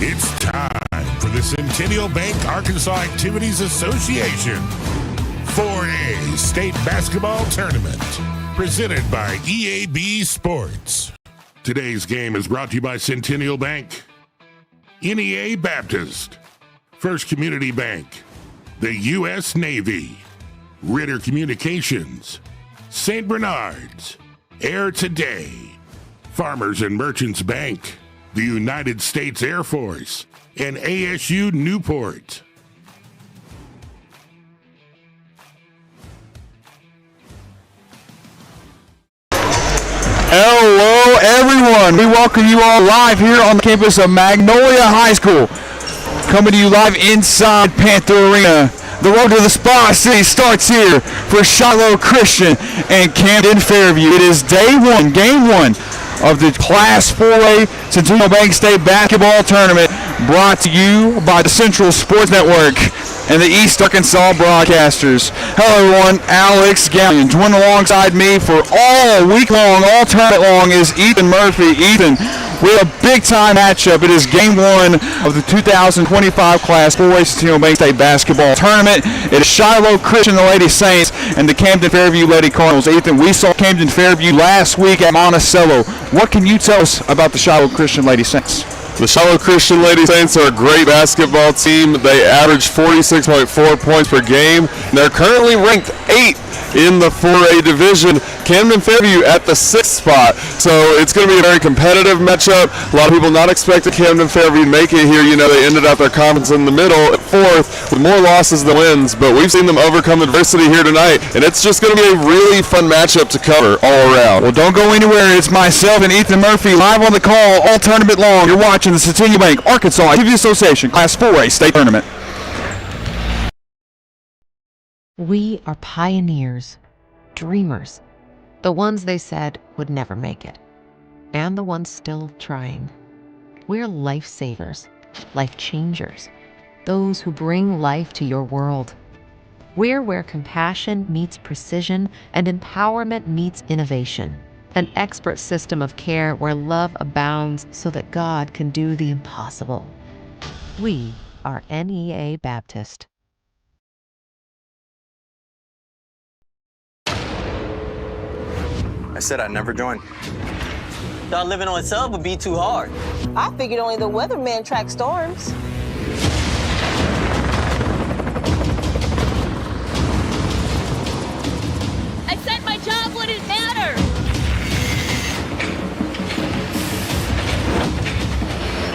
It's time for the Centennial Bank Arkansas Activities Association 4A State Basketball Tournament, presented by EAB Sports. Today's game is brought to you by Centennial Bank, NEA Baptist, First Community Bank, the U.S. Navy, Ritter Communications, St. Bernard's, Air Today, Farmers and Merchants Bank, the United States Air Force, and ASU Newport. Hello, everyone. We welcome you all live here on the campus of Magnolia High School. Coming to you live inside Panther Arena. The road to the Spa City starts here for Shiloh Christian and Camden Fairview. It is day one, game one of the Class 4A Centennial Bank State Basketball Tournament, brought to you by the Central Sports Network and the East Arkansas Broadcasters. Hello, everyone. Alex Gallion. Joining alongside me for all week long, all tournament long, is Ethan Murphy. Ethan, we have a big-time matchup. It is game one of the 2025 Class 4A Centennial Bank State Basketball Tournament. It is Shiloh Christian, the Lady Saints, and the Camden Fairview Lady Cardinals. Ethan, we saw Camden Fairview last week at Monticello. What can you tell us about the Shiloh Christian Lady Saints? The Shiloh Christian Lady Saints are a great basketball team. They average 46.4 points per game. And they're currently ranked 8th in the 4A division. Camden Fairview at the 6th spot. So it's going to be a very competitive matchup. A lot of people not expecting Camden Fairview to make it here. You know, they ended up their conference in the middle at 4th with more losses than wins. But we've seen them overcome adversity here tonight. And it's just going to be a really fun matchup to cover all around. Well, don't go anywhere. It's myself and Ethan Murphy live on the call all tournament long. You're watching the Centennial Bank Arkansas Activities Association Class 4A State Tournament. We are pioneers, dreamers, the ones they said would never make it, and the ones still trying. We're lifesavers, life changers, those who bring life to your world. We're where compassion meets precision and empowerment meets innovation. An expert system of care where love abounds so that God can do the impossible. We are NEA Baptist. I said I'd never join. Thought living on a sub would be too hard. I figured only the weatherman tracks storms. I said my job wouldn't matter.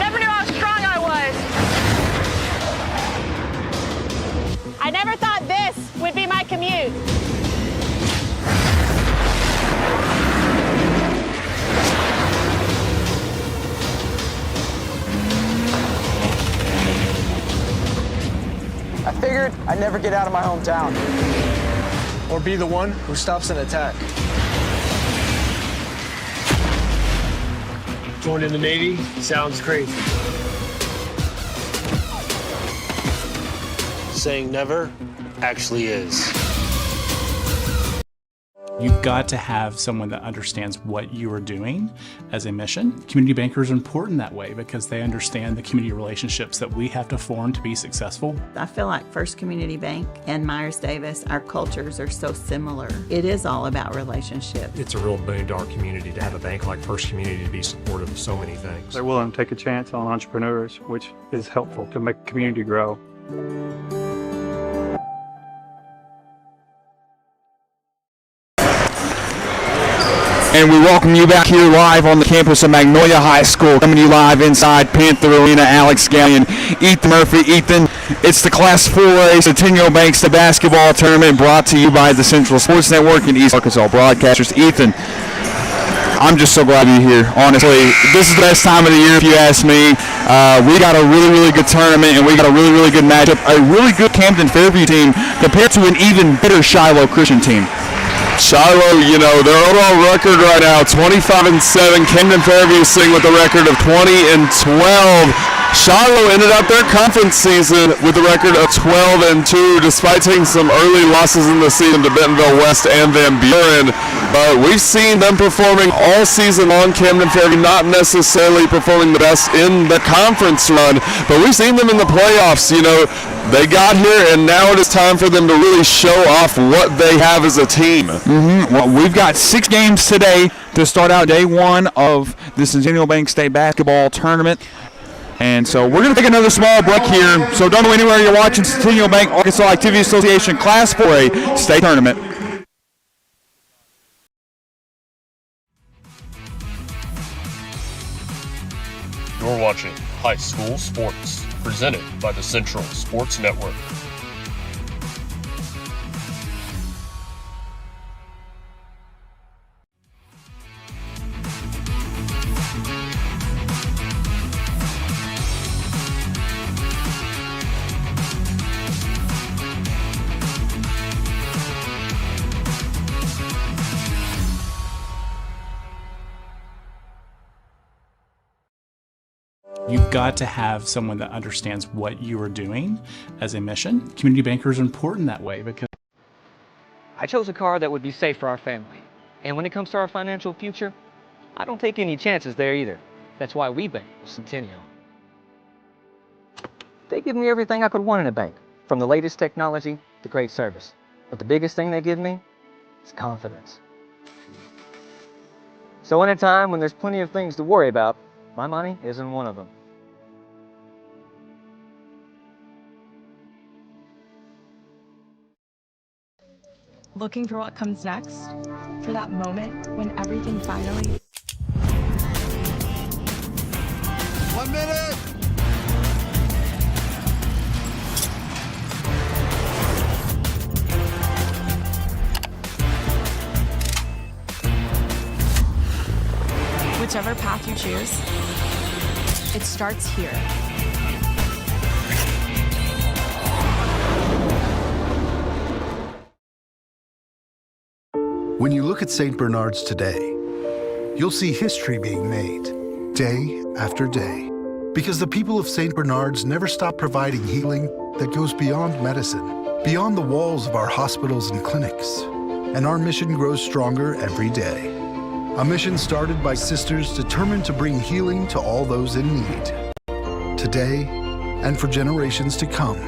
Never knew how strong I was. I never thought this would be my commute. I figured I'd never get out of my hometown. Or be the one who stops an attack. Joining the Navy sounds crazy. Saying never actually is. You've got to have someone that understands what you are doing as a mission. Community bankers are important that way because they understand the community relationships that we have to form to be successful. I feel like First Community Bank and Myers-Davis, our cultures are so similar. It is all about relationships. It's a real boon to our community to have a bank like First Community to be supportive of so many things. They're willing to take a chance on entrepreneurs, which is helpful to make the community grow. And we welcome you back here live on the campus of Magnolia High School. Coming to you live inside Panther Arena. Alex Gallion, Ethan Murphy. Ethan, it's the Class 4A Centennial Bank State Basketball Tournament, brought to you by the Central Sports Network and East Arkansas Broadcasters. Ethan, I'm just so glad you're here. Honestly, this is the best time of the year if you ask me. We got a really, really good tournament, and we got a really, really good matchup. A really good Camden Fairview team compared to an even better Shiloh Christian team. Shiloh, you know, their overall record right now, 25-7. Camden Fairview sitting with a record of 20-12. Shiloh ended up their conference season with a record of 12-2, despite taking some early losses in the season to Bentonville West and Van Buren. But we've seen them performing all season long. Camden Fairview not necessarily performing the best in the conference run, but we've seen them in the playoffs. You know, they got here, and now it is time for them to really show off what they have as a team. Well, we've got 6 games today to start out day 1 of the Centennial Bank State Basketball Tournament. And so we're going to take another small break here. So don't go anywhere. You're watching Centennial Bank Arkansas Activity Association Class 4A State Tournament. You're watching High School Sports, presented by the Central Sports Network. You've got to have someone that understands what you are doing as a mission. Community bankers are important that way because I chose a car that would be safe for our family. And when it comes to our financial future, I don't take any chances there either. That's why we bank with Centennial. They give me everything I could want in a bank, from the latest technology to great service. But the biggest thing they give me is confidence. So in a time when there's plenty of things to worry about, my money isn't one of them. Looking for what comes next, for that moment when everything finally... 1 minute! Whichever path you choose, it starts here. When you look at St. Bernard's today, you'll see history being made, day after day. Because the people of St. Bernard's never stop providing healing that goes beyond medicine, beyond the walls of our hospitals and clinics. And our mission grows stronger every day. A mission started by sisters determined to bring healing to all those in need. Today, and for generations to come,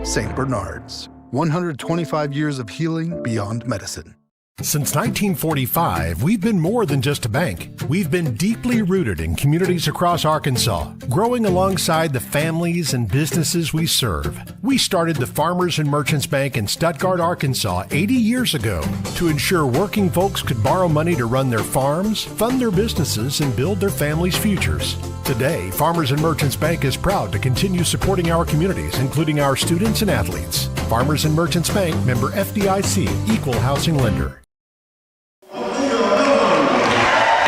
St. Bernard's, 125 years of healing beyond medicine. Since 1945, we've been more than just a bank. We've been deeply rooted in communities across Arkansas, growing alongside the families and businesses we serve. We started the Farmers and Merchants Bank in Stuttgart, Arkansas 80 years ago to ensure working folks could borrow money to run their farms, fund their businesses, and build their families' futures. Today, Farmers and Merchants Bank is proud to continue supporting our communities, including our students and athletes. Farmers and Merchants Bank, member FDIC, equal housing lender.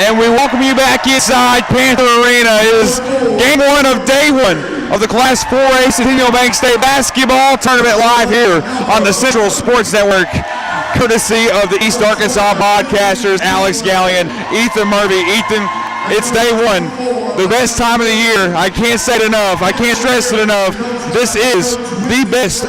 And we welcome you back inside Panther Arena. It is game 1 of day 1 of the Class 4A Centennial Bank State Basketball Tournament live here on the Central Sports Network, courtesy of the East Arkansas broadcasters, Alex Gallion, Ethan Murphy. Ethan, it's day 1, the best time of the year. I can't say it enough. I can't stress it enough. This is the best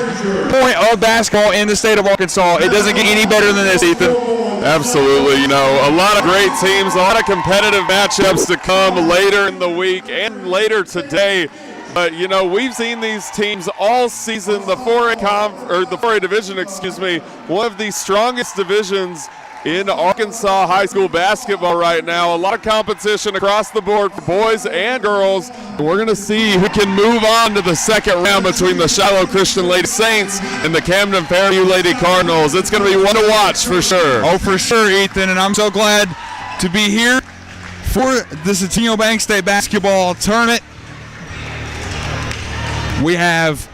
point of basketball in the state of Arkansas. It doesn't get any better than this, Ethan. Absolutely. You know, a lot of great teams, a lot of competitive matchups to come later in the week and later today. But, you know, we've seen these teams all season. The 4A division, one of the strongest divisions in Arkansas high school basketball right now. A lot of competition across the board for boys and girls. We're going to see who can move on to the second round between the Shiloh Christian Lady Saints and the Camden Fairview Lady Cardinals. It's going to be one to watch for sure. Oh, for sure, Ethan, and I'm so glad to be here for the Centennial Bank State Basketball Tournament. We have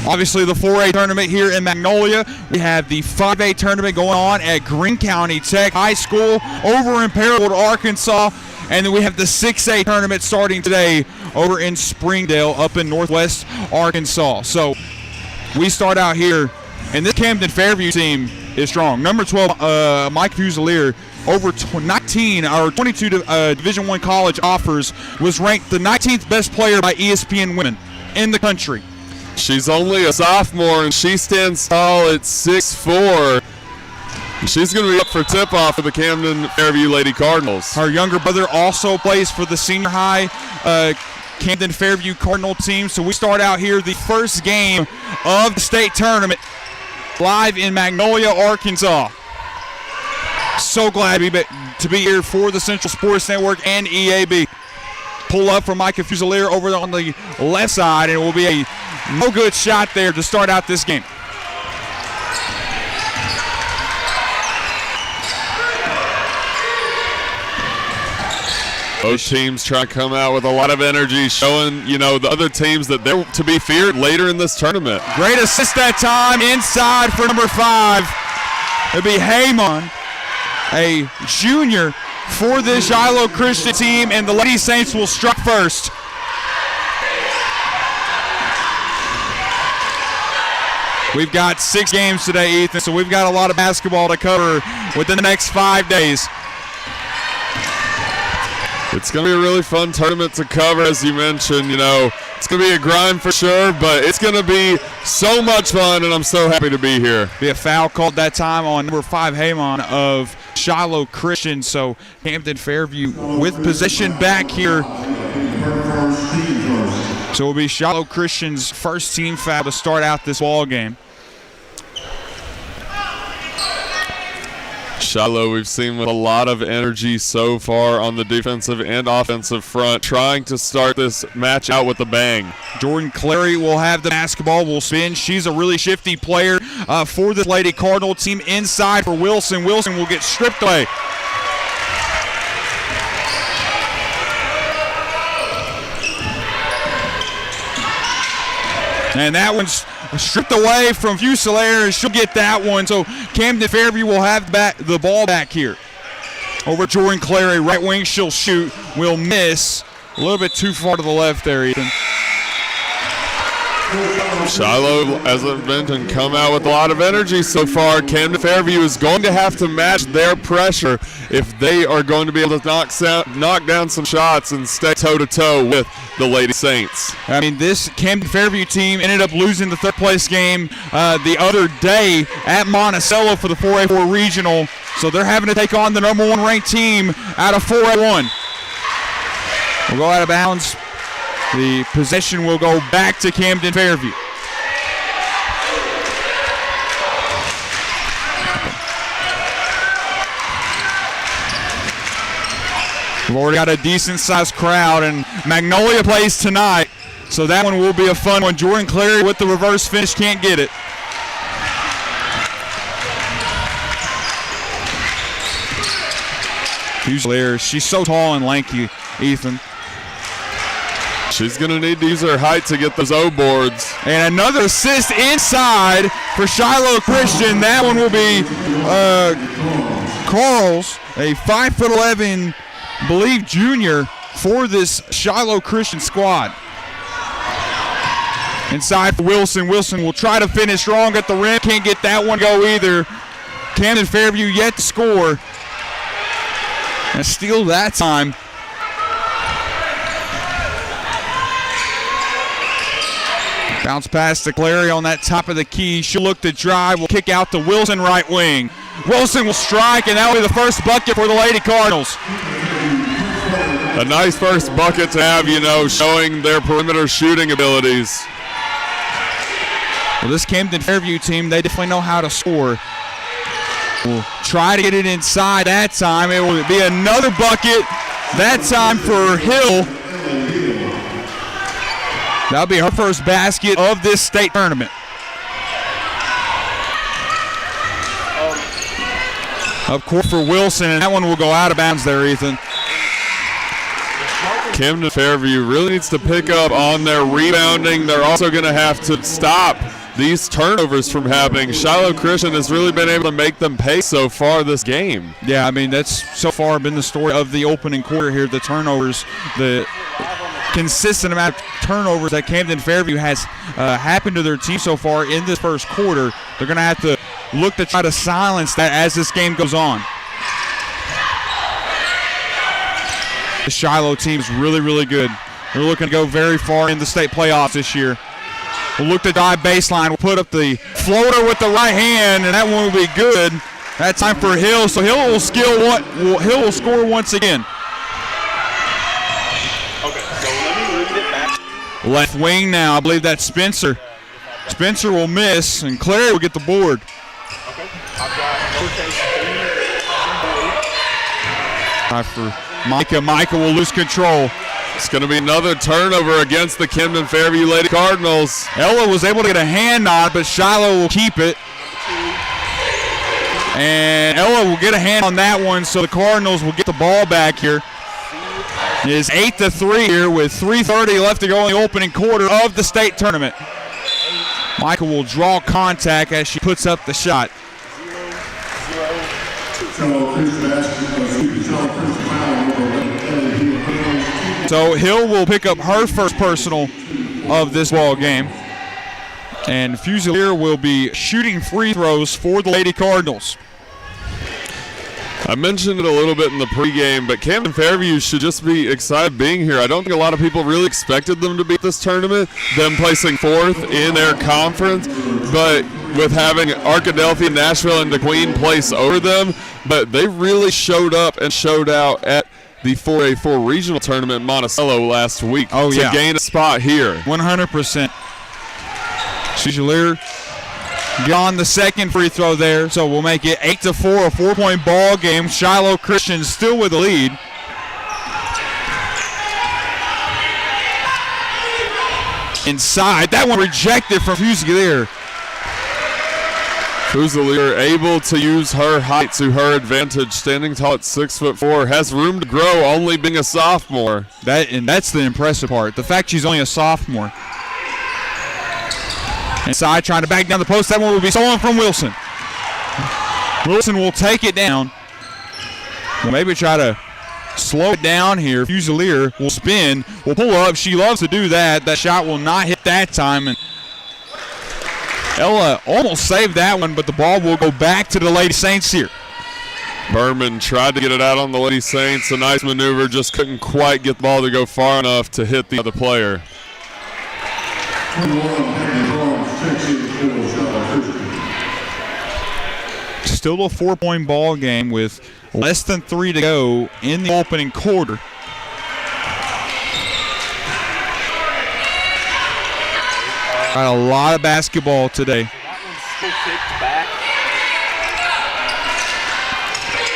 obviously the 4A tournament here in Magnolia. We have the 5A tournament going on at Greene County Tech High School over in Paragould, Arkansas. And then we have the 6A tournament starting today over in Springdale up in northwest Arkansas. So we start out here, and this Camden Fairview team is strong. Number 12, Mike Fusilier, over 19 or 22 Division I college offers, was ranked the 19th best player by ESPN Women in the country. She's only a sophomore, and she stands tall at 6'4". She's going to be up for tip-off for the Camden Fairview Lady Cardinals. Her younger brother also plays for the senior high Camden Fairview Cardinal team. So we start out here the first game of the state tournament live in Magnolia, Arkansas. So glad to be here for the Central Sports Network and EAB. Pull up from Micah Fusilier over on the left side, and it will be a no-good shot there to start out this game. Both teams try to come out with a lot of energy, showing, the other teams that they're to be feared later in this tournament. Great assist that time inside for number 5. It'll be Heyman, a junior for this Shiloh Christian team, and the Lady Saints will strike first. We've got 6 games today, Ethan, so we've got a lot of basketball to cover within the next 5 days. It's going to be a really fun tournament to cover, as you mentioned. It's going to be a grind for sure, but it's going to be so much fun, and I'm so happy to be here. Be a foul called that time on number 5, Heyman of Shiloh Christian. So Camden Fairview with possession back here. So it will be Shiloh Christian's first team foul to start out this ball game. Shiloh, we've seen with a lot of energy so far on the defensive and offensive front, trying to start this match out with a bang. Jordan Clary will have the basketball, will spin. She's a really shifty player for this Lady Cardinal team. Inside for Wilson. Wilson will get stripped away. And that one's stripped away from Fusilier. She'll get that one. So Camden Fairview will have the ball back here. Over Jordan Clary, right wing, she'll shoot. Will miss. A little bit too far to the left there, Ethan. Shiloh, as I mentioned, come out with a lot of energy so far. Camden Fairview is going to have to match their pressure if they are going to be able to knock down some shots and stay toe-to-toe with the Lady Saints. I mean, this Camden Fairview team ended up losing the third-place game the other day at Monticello for the 4A4 Regional, so they're having to take on the number 1 ranked team out of 4A1. We'll go out of bounds. The possession will go back to Camden Fairview. We've already got a decent-sized crowd, and Magnolia plays tonight, so that one will be a fun one. Jordan Clary with the reverse finish, can't get it. Fusilier, she's so tall and lanky, Ethan. She's going to need to use her height to get those O boards. And another assist inside for Shiloh Christian. That one will be Carls, a 5'11", believe junior for this Shiloh Christian squad. Inside for Wilson. Wilson will try to finish strong at the rim. Can't get that one go either. Camden Fairview yet to score. And steal that time. Bounce pass to Clary on that top of the key. She'll look to drive. Will kick out to Wilson, right wing. Wilson will strike, and that will be the first bucket for the Lady Cardinals. A nice first bucket to have, showing their perimeter shooting abilities. Well, this Camden Fairview team, they definitely know how to score. We'll try to get it inside that time. It will be another bucket, that time for Hill. That'll be her first basket of this state tournament. Of course for Wilson, and that one will go out of bounds there, Ethan. Camden Fairview really needs to pick up on their rebounding. They're also going to have to stop these turnovers from happening. Shiloh Christian has really been able to make them pay so far this game. Yeah, I mean, that's so far been the story of the opening quarter here. The turnovers, the consistent amount of turnovers that Camden Fairview has happened to their team so far in this first quarter. They're going to have to look to try to silence that as this game goes on. This Shiloh team is really, really good. They're looking to go very far in the state playoffs this year. We'll look to dive baseline. We'll put up the floater with the right hand, and that one will be good. That time for Hill, so Hill will score once again. Okay, so let me read it back. Left wing now, I believe that's Spencer. Spencer will miss, and Clary will get the board. Okay, I've got lowercase b For Micah. Micah will lose control. It's going to be another turnover against the Camden Fairview Lady Cardinals. Ella was able to get a hand on it, but Shiloh will keep it. And Ella will get a hand on that one, so the Cardinals will get the ball back here. It is 8-3 here with 3:30 left to go in the opening quarter of the state tournament. Michael will draw contact as she puts up the shot. So Hill will pick up her first personal of this ball game. And Fusilier will be shooting free throws for the Lady Cardinals. I mentioned it a little bit in the pregame, but Camden Fairview should just be excited being here. I don't think a lot of people really expected them to beat this tournament, them placing fourth in their conference, but with having Arkadelphia, Nashville, and DeQueen place over them, but they really showed up and showed out at the 4A4 regional tournament in Monticello last week to gain a spot here. 100%. Fusilier get on the second free throw there, so we'll make it 8-4, a 4-point ball game. Shiloh Christian still with the lead. Inside, that one rejected from Fusilier. Fusilier able to use her height to her advantage, standing tall at 6'4", has room to grow, only being a sophomore. That's the impressive part, the fact she's only a sophomore. Inside, trying to back down the post. That one will be stolen from Wilson. Wilson will take it down. We'll maybe try to slow it down here. Fusilier will spin, will pull up. She loves to do that. That shot will not hit that time. And Ella almost saved that one, but the ball will go back to the Lady Saints here. Berman tried to get it out on the Lady Saints. A nice maneuver, just couldn't quite get the ball to go far enough to hit the other player. Still a 4-point ball game with less than 3 to go in the opening quarter. Got a lot of basketball today.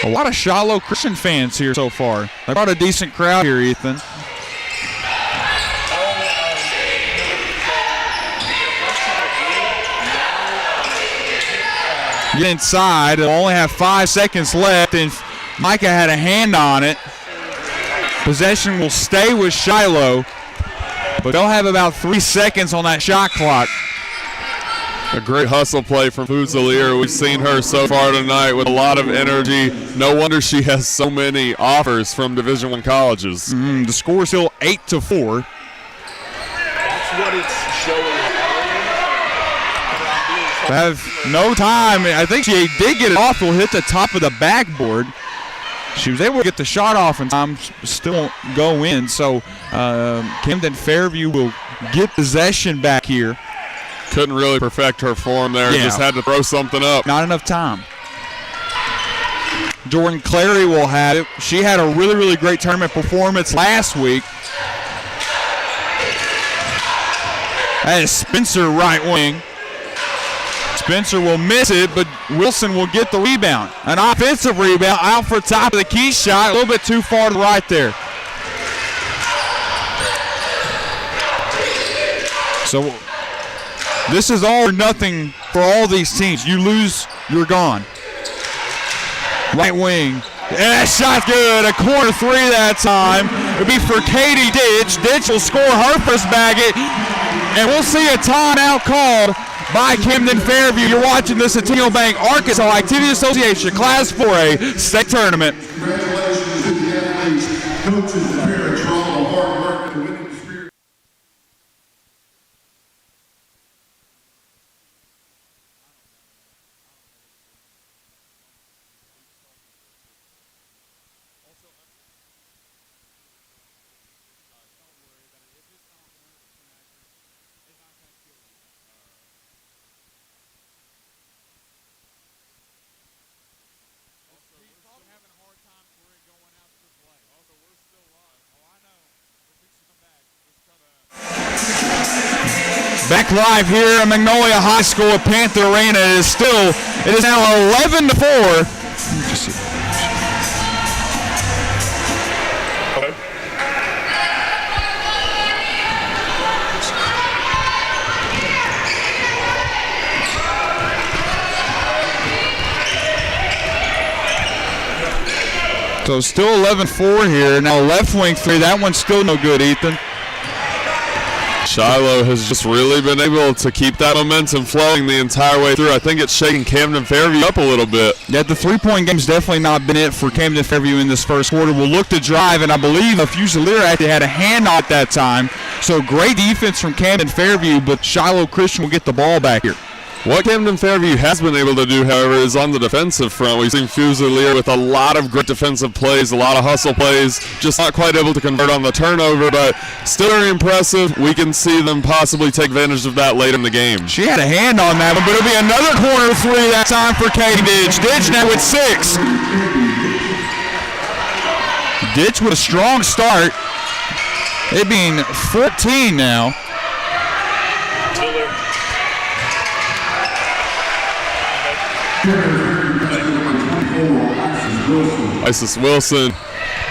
A lot of Shiloh Christian fans here so far. They brought a decent crowd here, Ethan. Get inside. They'll only have 5 seconds left, and Micah had a hand on it. Possession will stay with Shiloh, but they'll have about 3 seconds on that shot clock. A great hustle play from Fusilier. We've seen her so far tonight with a lot of energy. No wonder she has so many offers from Division I colleges. The score is still 8-4. That's what it's showing. Have no time. I think she did get it off. Will hit the top of the backboard. She was able to get the shot off in time, still won't go in. So Camden Fairview will get possession back here. Couldn't really perfect her form there. Yeah. Just had to throw something up. Not enough time. Jordan Clary will have it. She had a really, really great tournament performance last week. That is Spencer right wing. Spencer will miss it, but Wilson will get the rebound. An offensive rebound out for top of the key shot. A little bit too far to the right there. So this is all or nothing for all these teams. You lose, you're gone. Right wing. And that shot's good. A corner 3 that time. It'll be for Katie Ditch. Ditch will score her first bagget. And we'll see a timeout called by Camden Fairview. You're watching the Centennial Bank Arkansas Activity Association Class 4A State Tournament. Congratulations to the athletes, coaches, and parents for all the hard work and the winning spirit. Back live here at Magnolia High School at Panther Arena. It is now 11-4. So still 11-4 here. Now left wing three. That one's still no good, Ethan. Shiloh has just really been able to keep that momentum flowing the entire way through. I think it's shaking Camden Fairview up a little bit. Yeah, the three-point game's definitely not been it for Camden Fairview in this first quarter. We'll look to drive, and I believe Fusilier actually had a handoff at that time. So great defense from Camden Fairview, but Shiloh Christian will get the ball back here. What Camden Fairview has been able to do, however, is on the defensive front. We've seen Fusilier with a lot of great defensive plays, a lot of hustle plays, just not quite able to convert on the turnover, but still very impressive. We can see them possibly take advantage of that later in the game. She had a hand on that one, but it'll be another corner three that time for Katie Ditch. Ditch now with 6. Ditch with a strong start. It being 14 now. Isis Wilson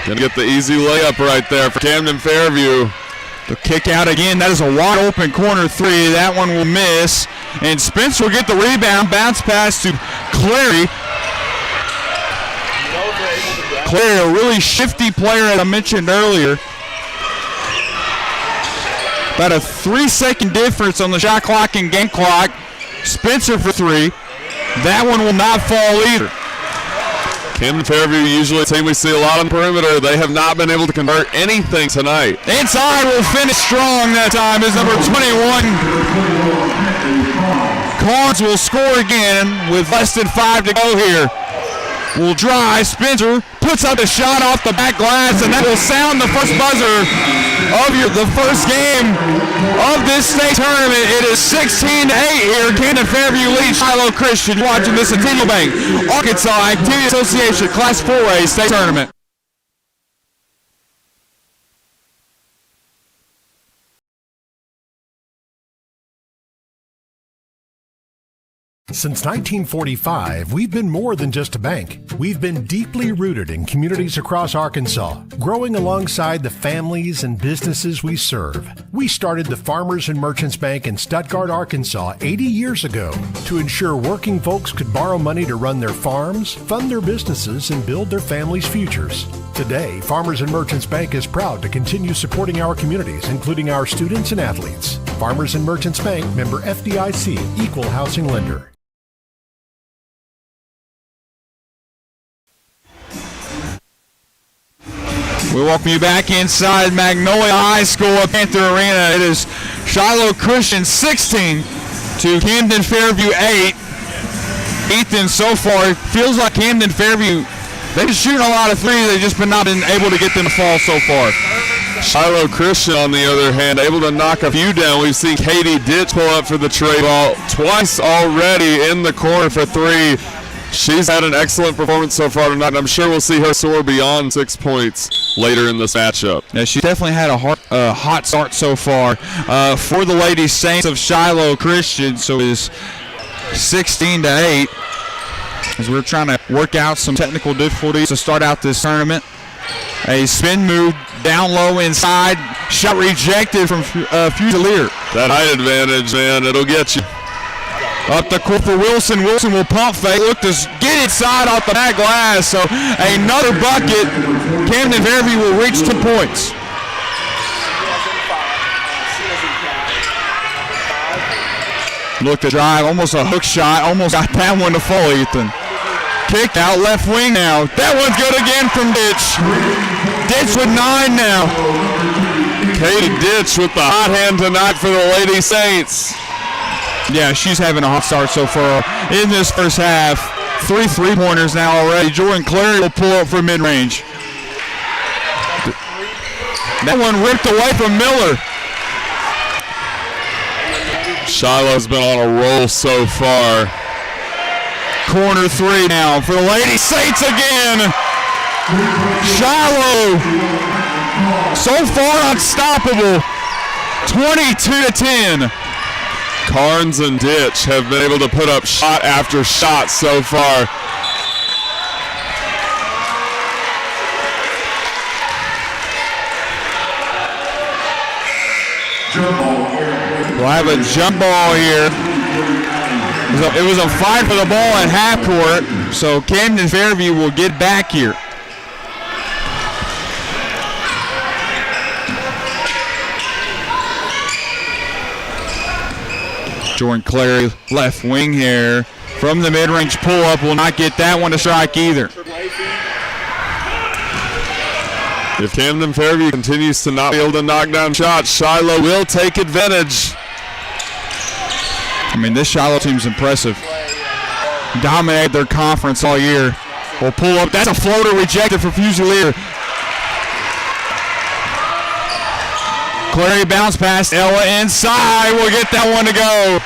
gonna get the easy layup right there for Camden Fairview. The kick out again. That is a wide open corner three. That one will miss. And Spence will get the rebound. Bounce pass to Clary. Clary, a really shifty player, as I mentioned earlier. About a 3-second difference on the shot clock and game clock. Spencer for 3. That one will not fall either. Camden Fairview, usually a team we see a lot on the perimeter. They have not been able to convert anything tonight. Inside will finish strong that time is number 21. Carnes will score again with less than 5 to go here. Will drive. Spencer puts up a shot off the back glass, and that will sound the first buzzer of the first game of this state tournament. It is 16-8 here. Camden Fairview leads Shiloh Christian. Watching this Centennial Bank Arkansas Activity Association Class 4A state tournament. Since 1945, we've been more than just a bank. We've been deeply rooted in communities across Arkansas, growing alongside the families and businesses we serve. We started the Farmers and Merchants Bank in Stuttgart, Arkansas 80 years ago to ensure working folks could borrow money to run their farms, fund their businesses, and build their families' futures. Today, Farmers and Merchants Bank is proud to continue supporting our communities, including our students and athletes. Farmers and Merchants Bank, member FDIC, equal housing lender. We welcome you back inside Magnolia High School at Panther Arena. It is Shiloh Christian 16 to Camden Fairview 8. Ethan, so far, it feels like Camden Fairview, they've been shooting a lot of threes. They've just not been able to get them to fall so far. Shiloh Christian, on the other hand, able to knock a few down. We've seen Katie Ditch pull up for the tray ball twice already in the corner for 3. She's had an excellent performance so far tonight, and I'm sure we'll see her soar beyond 6 points later in this matchup. Yeah, she definitely had a hot start so far for the Lady Saints of Shiloh Christian. So it is 16-8 as we're trying to work out some technical difficulties to start out this tournament. A spin move down low inside, shot rejected from Fusilier. That height advantage, man, it'll get you. Up the court for Wilson. Wilson will pump fake. Look to get inside off the back glass. So another bucket. Camden Fairview will reach 2 points. Look to drive. Almost a hook shot. Almost got that one to fall, Ethan. Kick out left wing now. That one's good again from Ditch. Ditch with 9 now. Katie Ditch with the hot hand tonight for the Lady Saints. Yeah, she's having a hot start so far in this first half. 3 3-pointers now already. Jordan Clary will pull up for mid-range. That one ripped away from Miller. Shiloh's been on a roll so far. Corner 3 now for the Lady Saints again. Shiloh, so far unstoppable. 22-10. Carnes and Ditch have been able to put up shot after shot so far. We'll have a jump ball here. It was a fight for the ball at half court, so Camden Fairview will get back here. Jordan Clary, left wing here. From the mid-range pull-up, will not get that one to strike either. If Camden Fairview continues to not be able to knock down shots, Shiloh will take advantage. I mean, this Shiloh team's impressive. Dominated their conference all year. Will pull up. That's a floater rejected for Fusilier. Clary bounce pass. Ella inside. Will get that one to go.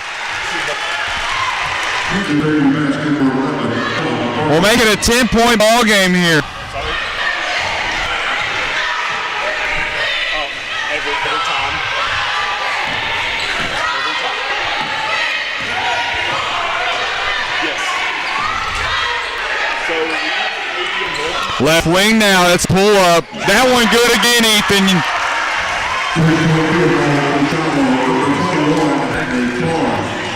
We'll make it a 10-point ball game here. Left wing now, let's pull up. That one good again, Ethan.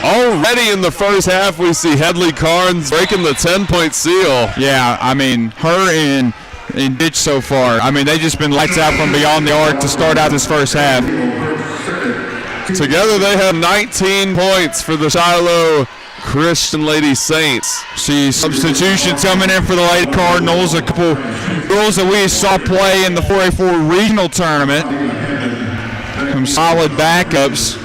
Already in the first half, we see Headley Carnes breaking the 10-point seal. Yeah, I mean, her and Ditch so far. I mean, they just been lights out from beyond the arc to start out this first half. Together they have 19 points for the Shiloh Christian Lady Saints. See substitutions coming in for the Lady Cardinals. A couple girls that we saw play in the 4A4 regional tournament. Some solid backups.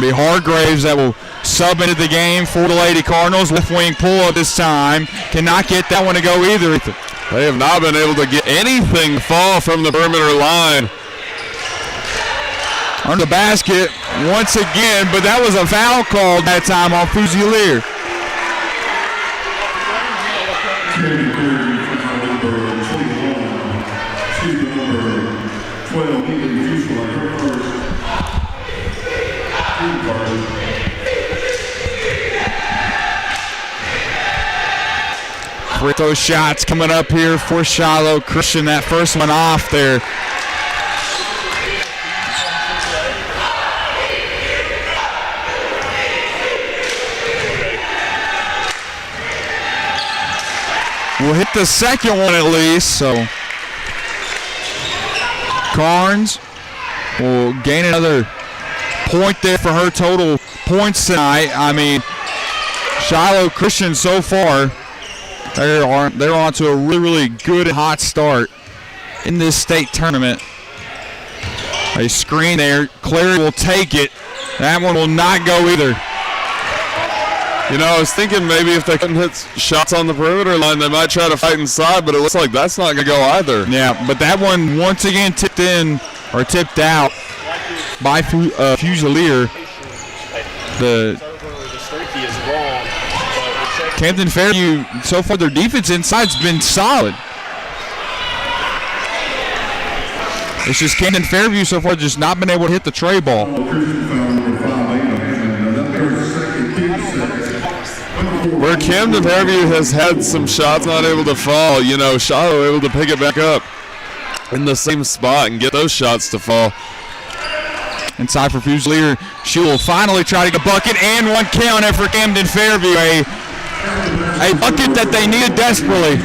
Be Hargraves that will sub into the game for the Lady Cardinals. Left wing pull up this time. Cannot get that one to go either. They have not been able to get anything to fall from the perimeter line. Under the basket once again, but that was a foul call that time on Fusilier. Free throw shots coming up here for Shiloh Christian. That first one off there. We'll hit the second one at least, so Carnes will gain another point there for her total points tonight. I mean, Shiloh Christian so far, they're on to a really, really good and hot start in this state tournament. A screen there. Clary will take it. That one will not go either. You know, I was thinking maybe if they couldn't hit shots on the perimeter line, they might try to fight inside, but it looks like that's not going to go either. Yeah, but that one once again tipped out by Fusilier. The Camden Fairview, so far their defense inside's been solid. It's just Camden Fairview so far just not been able to hit the tray ball. Where Camden Fairview has had some shots not able to fall, you know, Shiloh able to pick it back up in the same spot and get those shots to fall. Inside for Fusilier. She will finally try to get a bucket and one counter for Camden Fairview. A bucket that they needed desperately.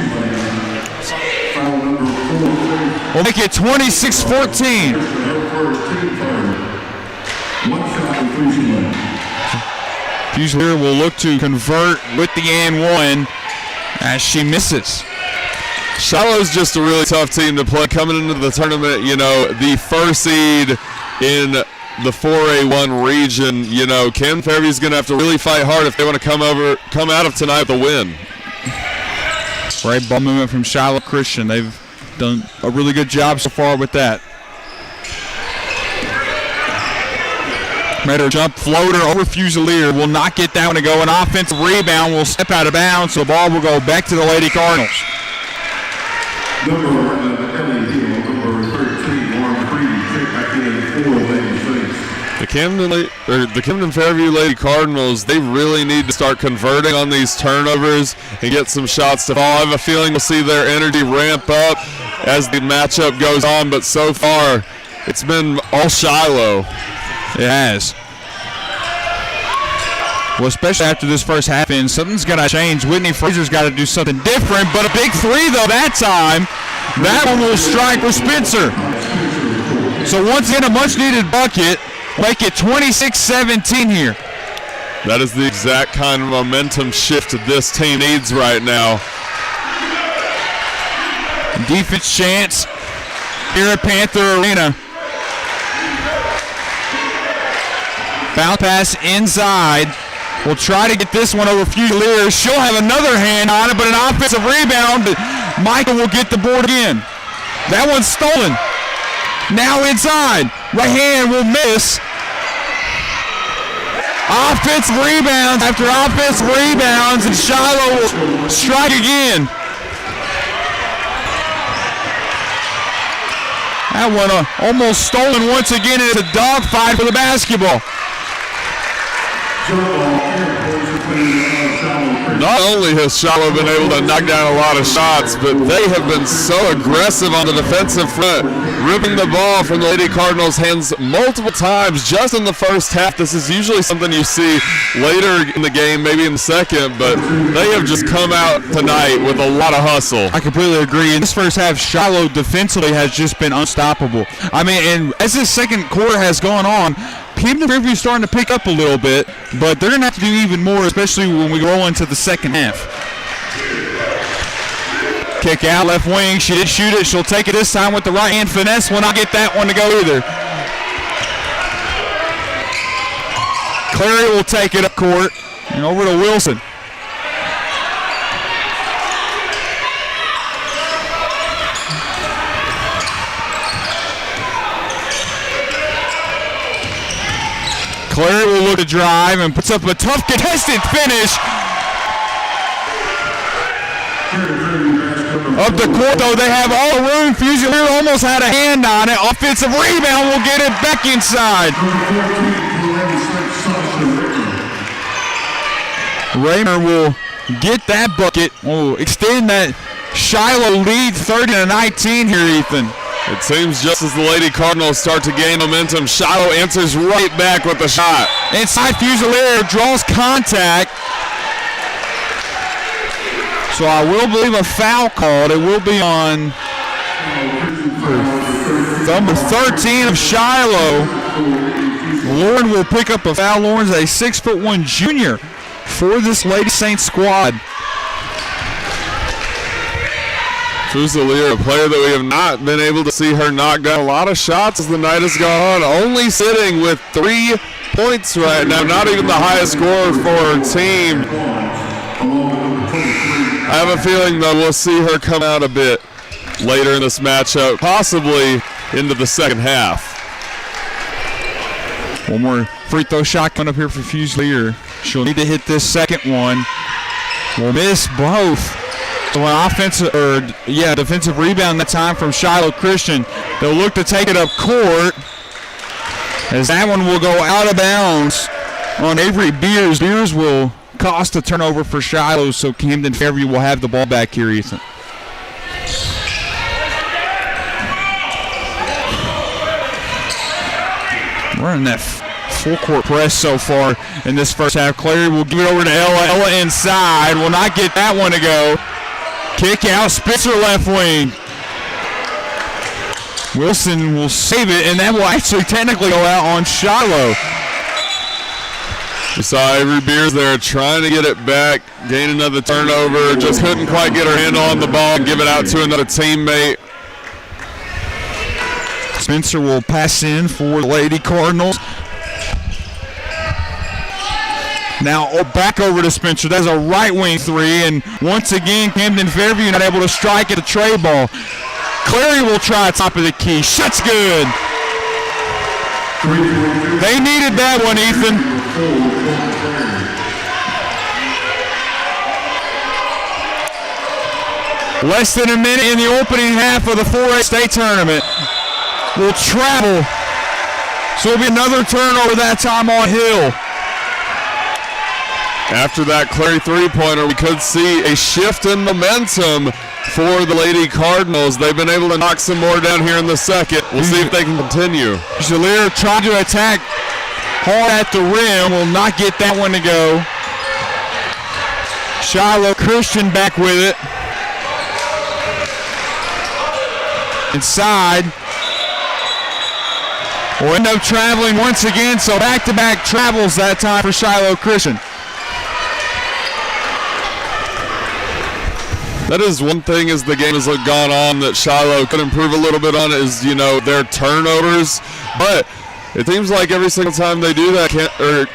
We'll make it 26-14. Fusilier will look to convert with the and one as she misses. Shiloh's just a really tough team to play coming into the tournament. You know, the first seed in the 4A1 region. You know, Camden Fairview's going to have to really fight hard if they want to come out of tonight with a win. Great ball movement from Shiloh Christian. They've done a really good job so far with that. Made her jump floater over Fusilier. Will not get that one to go. An offensive rebound will step out of bounds, so the ball will go back to the Lady Cardinals. The Camden Fairview Lady Cardinals, they really need to start converting on these turnovers and get some shots to fall. I have a feeling we'll see their energy ramp up as the matchup goes on, but so far it's been all Shiloh. It has. Well, especially after this first half in, something's got to change. Whitney Fraser's got to do something different, but a big three, though, that time. That one will strike with Spencer. So once again, a much-needed bucket. Make it 26-17 here. That is the exact kind of momentum shift this team needs right now. Defense chance here at Panther Arena. Bounce pass inside. We'll try to get this one over Fusiliers. She'll have another hand on it, but an offensive rebound. But Michael will get the board again. That one's stolen. Now inside. Right hand will miss. Offensive rebounds after offensive rebounds, and Shiloh will strike again. That one almost stolen once again, and it's a dogfight for the basketball. Not only has Shiloh been able to knock down a lot of shots, but they have been so aggressive on the defensive front, ripping the ball from the Lady Cardinals' hands multiple times just in the first half. This is usually something you see later in the game, maybe in the second, but they have just come out tonight with a lot of hustle. I completely agree. In this first half, Shiloh defensively has just been unstoppable. I mean, and as this second quarter has gone on, Camden Fairview starting to pick up a little bit, but they're going to have to do even more, especially when we roll into the second half. Kick out, left wing. She did shoot it. She'll take it this time with the right hand finesse. Will not get that one to go either. Clary will take it up court and over to Wilson. Clary will look to drive and puts up a tough contested finish. Up the court, though, they have all the room. Fusilier almost had a hand on it. Offensive rebound will get it back inside. Raymer will get that bucket. Will extend that Shiloh lead 30-19 here, Ethan. It seems just as the Lady Cardinals start to gain momentum, Shiloh answers right back with the shot. Inside, Fusilier draws contact. So I will believe a foul called. It will be on number 13 of Shiloh. Lauren will pick up a foul. Lauren's a 6'1" junior for this Lady Saints squad. Fusilier, a player that we have not been able to see her knock down a lot of shots as the night has gone on. Only sitting with 3 points right now, not even the highest scorer for her team. I have a feeling that we'll see her come out a bit later in this matchup, possibly into the second half. One more free throw shot coming up here for Fusilier. She'll need to hit this second one. Will miss both. So an defensive rebound that time from Shiloh Christian. They'll look to take it up court as that one will go out of bounds on Avery Beers. Beers will cost a turnover for Shiloh, so Camden Fairview will have the ball back here, Ethan. We're in that full court press so far in this first half. Clary will give it over to Ella. Ella inside. Will not get that one to go. Kick out, Spitzer left wing. Wilson will save it, and that will actually technically go out on Shiloh. We saw Avery Beers there trying to get it back, gain another turnover, just couldn't quite get her handle on the ball and give it out to another teammate. Spencer will pass in for the Lady Cardinals. Now back over to Spencer. That's a right wing three, and once again Camden Fairview not able to strike at a tray ball. Clary will try top of the key. Shot's good. They needed that one, Ethan. Less than a minute in the opening half of the 4A state tournament. Will travel So it'll be another turnover that time on Hill. After that Clary three-pointer, we could see a shift in momentum for the Lady Cardinals. They've been able to knock some more down here in the second. We'll see if they can continue. Jalir tried to attack hard at the rim, will not get that one to go. Shiloh Christian back with it. Inside. Will end up traveling once again, so back-to-back travels that time for Shiloh Christian. That is one thing as the game has gone on that Shiloh could improve a little bit on is, their turnovers. But it seems like every single time they do that,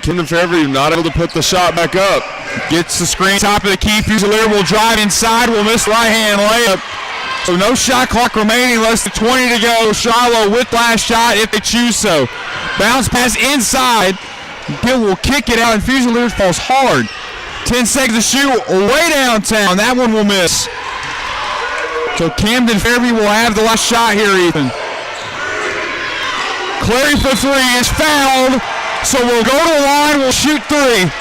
Camden Fairview not able to put the shot back up. Gets the screen, top of the key. Fusilier will drive inside, will miss right-hand layup. So no shot clock remaining, less than 20 to go. Shiloh with last shot if they choose so. Bounce pass inside. Gill will kick it out, and Fusilier falls hard. 10 seconds to shoot, way downtown. That one will miss. So Camden Fairview will have the last shot here, Ethan. Clary for three is fouled, so we'll go to the line, we'll shoot three.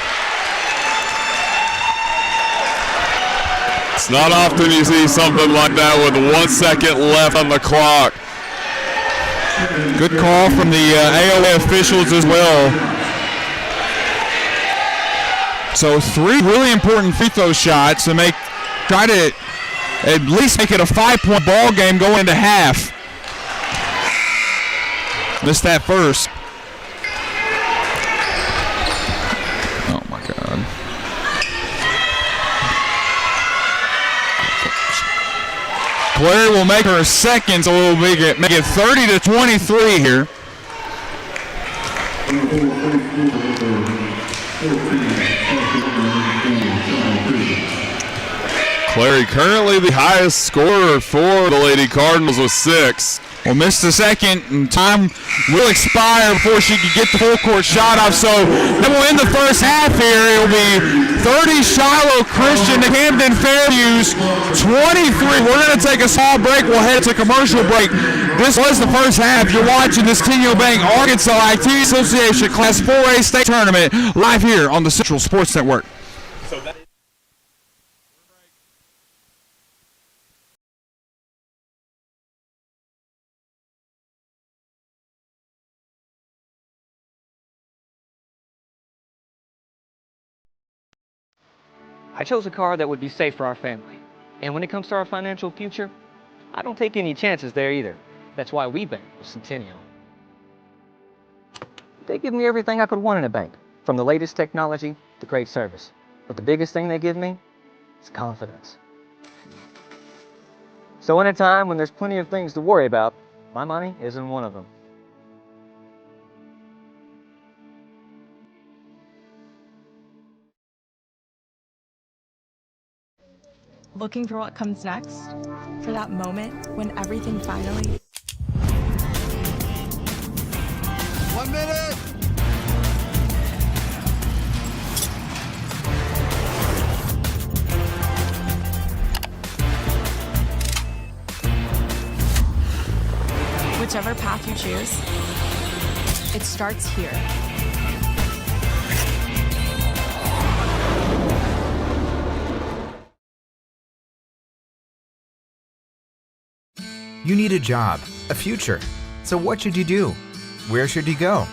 It's not often you see something like that with 1 second left on the clock. Good call from the AOA officials as well. So three really important free throw shots to try to at least make it a 5-point ball game going into half. Missed that first. Oh my God. Clary will make her second, so we'll make it 30-23 here. Clary currently the highest scorer for the Lady Cardinals with 6. Will miss the second, and time will expire before she can get the full court shot off. So then we'll end the first half here. It'll be 30 Shiloh Christian to Camden Fairview's 23. We're going to take a small break. We'll head to commercial break. This was the first half. You're watching the Centennial Bank Arkansas IT Association Class 4A State Tournament live here on the Central Sports Network. I chose a car that would be safe for our family. And when it comes to our financial future, I don't take any chances there either. That's why we bank with Centennial. They give me everything I could want in a bank, from the latest technology to great service. But the biggest thing they give me is confidence. So in a time when there's plenty of things to worry about, my money isn't one of them. Looking for what comes next? For that moment when everything finally... 1 minute! Whichever path you choose, it starts here. You need a job, a future. So what should you do? Where should you go?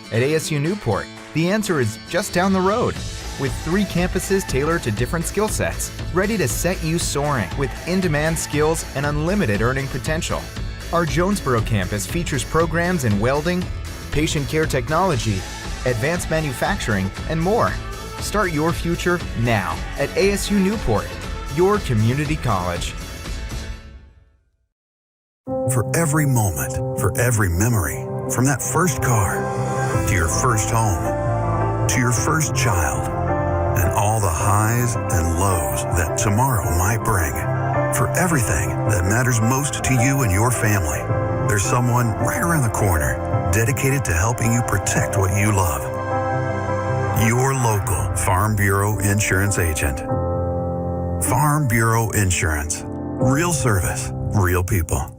At ASU Newport, the answer is just down the road. With 3 campuses tailored to different skill sets, ready to set you soaring with in-demand skills and unlimited earning potential. Our Jonesboro campus features programs in welding, patient care technology, advanced manufacturing, and more. Start your future now at ASU Newport, your community college. For every moment, for every memory, from that first car, to your first home, to your first child, and all the highs and lows that tomorrow might bring. For everything that matters most to you and your family, there's someone right around the corner dedicated to helping you protect what you love. Your local Farm Bureau insurance agent. Farm Bureau Insurance. Real service, real people.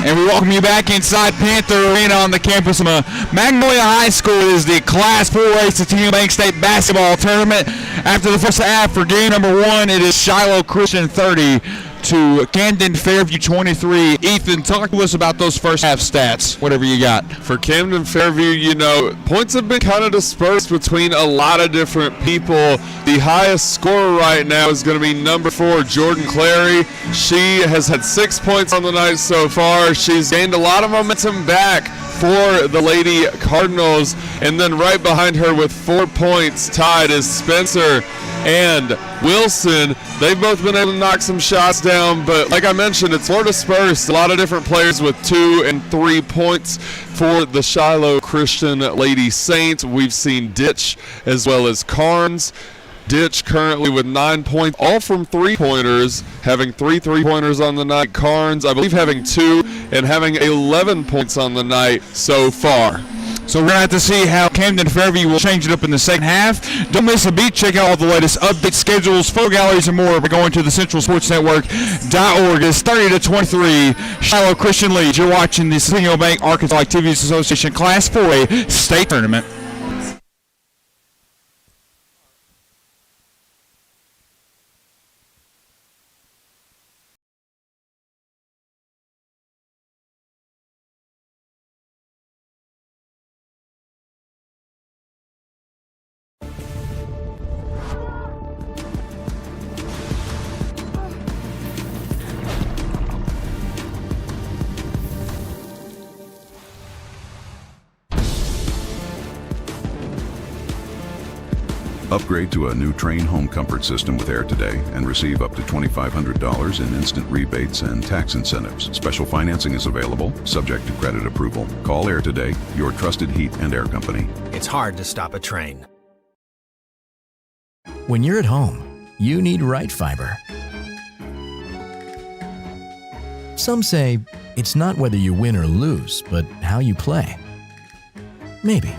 And we welcome you back inside Panther Arena on the campus of Magnolia High School. It is the Class 4A Centennial Bank State Basketball Tournament. After the first half for game number 1, it is Shiloh Christian 30 to Camden Fairview 23. Ethan, talk to us about those first half stats, whatever you got. For Camden Fairview, you know, points have been kind of dispersed between a lot of different people. The highest scorer right now is going to be number 4, Jordan Clary. She has had 6 points on the night so far. She's gained a lot of momentum back for the Lady Cardinals. And then right behind her with 4 points tied is Spencer and Wilson. They've both been able to knock some shots down, but like I mentioned, it's more dispersed. A lot of different players with 2 and 3 points for the Shiloh Christian Lady Saints. We've seen Ditch as well as Carnes. Ditch currently with 9 points, all from three-pointers, having 3 3-pointers on the night. Carnes, I believe, having 2 and having 11 points on the night so far. So we're going to have to see how Camden Fairview will change it up in the second half. Don't miss a beat. Check out all the latest updates, schedules, photo galleries, and more by going to the centralsportsnetwork.org. It's 30-23. Shiloh Christian leads. You're watching the Centennial Bank Arkansas Activities Association Class 4A State Tournament. Upgrade to a new Train home comfort system with Air today and receive up to $2,500 in instant rebates and tax incentives. Special financing is available, subject to credit approval. Call Air today, your trusted heat and air company. It's hard to stop a train. When you're at home, you need right fiber. Some say it's not whether you win or lose, but how you play. Maybe.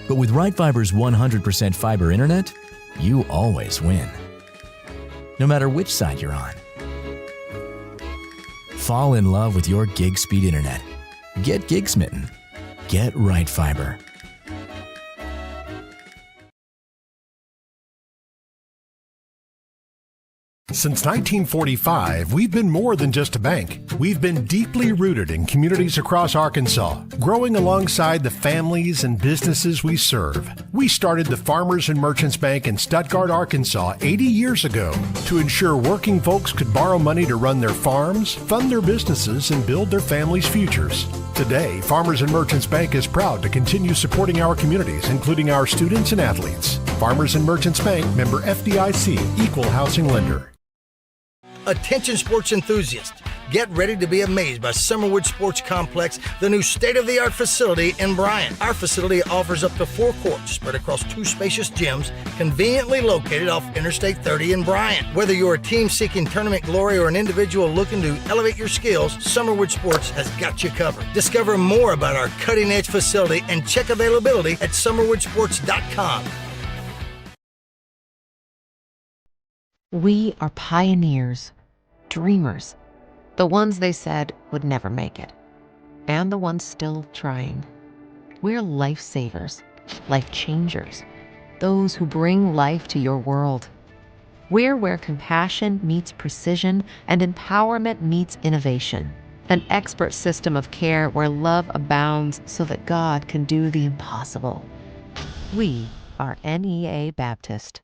But with Right Fiber's 100% fiber internet, you always win. No matter which side you're on. Fall in love with your gig speed internet. Get gig smitten. Get Right Fiber. Since 1945, we've been more than just a bank. We've been deeply rooted in communities across Arkansas, growing alongside the families and businesses we serve. We started the Farmers and Merchants Bank in Stuttgart, Arkansas 80 years ago to ensure working folks could borrow money to run their farms, fund their businesses, and build their families' futures. Today, Farmers and Merchants Bank is proud to continue supporting our communities, including our students and athletes. Farmers and Merchants Bank, member FDIC, equal housing lender. Attention sports enthusiasts, get ready to be amazed by Summerwood Sports Complex, the new state-of-the-art facility in Bryan. Our facility offers up to 4 courts spread across 2 spacious gyms, conveniently located off Interstate 30 in Bryan. Whether you're a team seeking tournament glory or an individual looking to elevate your skills, Summerwood Sports has got you covered. Discover more about our cutting-edge facility and check availability at summerwoodsports.com. We are pioneers, dreamers, the ones they said would never make it, and the ones still trying. We're lifesavers, life changers, those who bring life to your world. We're where compassion meets precision and empowerment meets innovation, an expert system of care where love abounds so that God can do the impossible. We are NEA Baptist.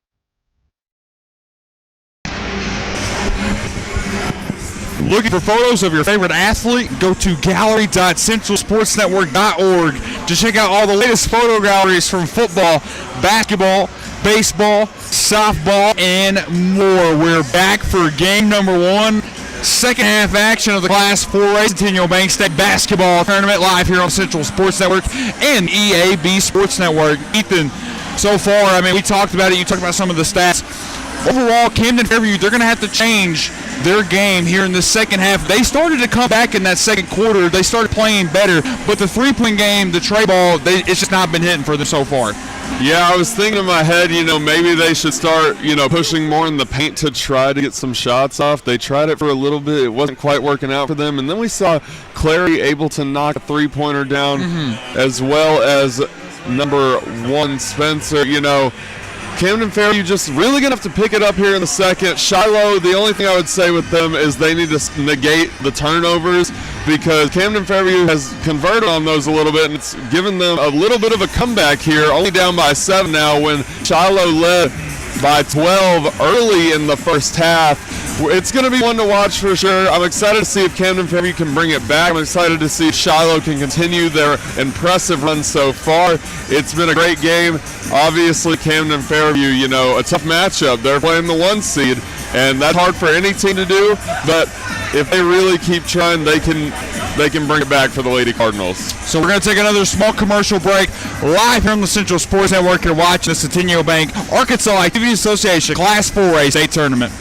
Looking for photos of your favorite athlete? Go to gallery.centralsportsnetwork.org to check out all the latest photo galleries from football, basketball, baseball, softball, and more. We're back for game number 1. Second half action of the Class 4A Centennial Bank State Basketball Tournament live here on Central Sports Network and EAB Sports Network. Ethan, so far, we talked about it. You talked about some of the stats. Overall, Camden Fairview, they're going to have to change their game here in the second half. They started to come back in that second quarter. They started playing better, but the three-point game, the tray ball, it's just not been hitting for them so far. Yeah, I was thinking in my head, maybe they should start, pushing more in the paint to try to get some shots off. They tried it for a little bit. It wasn't quite working out for them. And then we saw Clary able to knock a three-pointer down, as well as number 1 Spencer. Camden Fairview just really going to have to pick it up here in the second. Shiloh, the only thing I would say with them is they need to negate the turnovers, because Camden Fairview has converted on those a little bit, and it's given them a little bit of a comeback here, only down by 7 now when Shiloh led by 12 early in the first half. It's going to be one to watch for sure. I'm excited to see if Camden Fairview can bring it back. I'm excited to see if Shiloh can continue their impressive run so far. It's been a great game. Obviously, Camden Fairview, a tough matchup. They're playing the 1 seed, and that's hard for any team to do, but if they really keep trying, they can bring it back for the Lady Cardinals. So we're going to take another small commercial break live here on the Central Sports Network. You're watching the Centennial Bank Arkansas Activity Association Class 4A state tournament.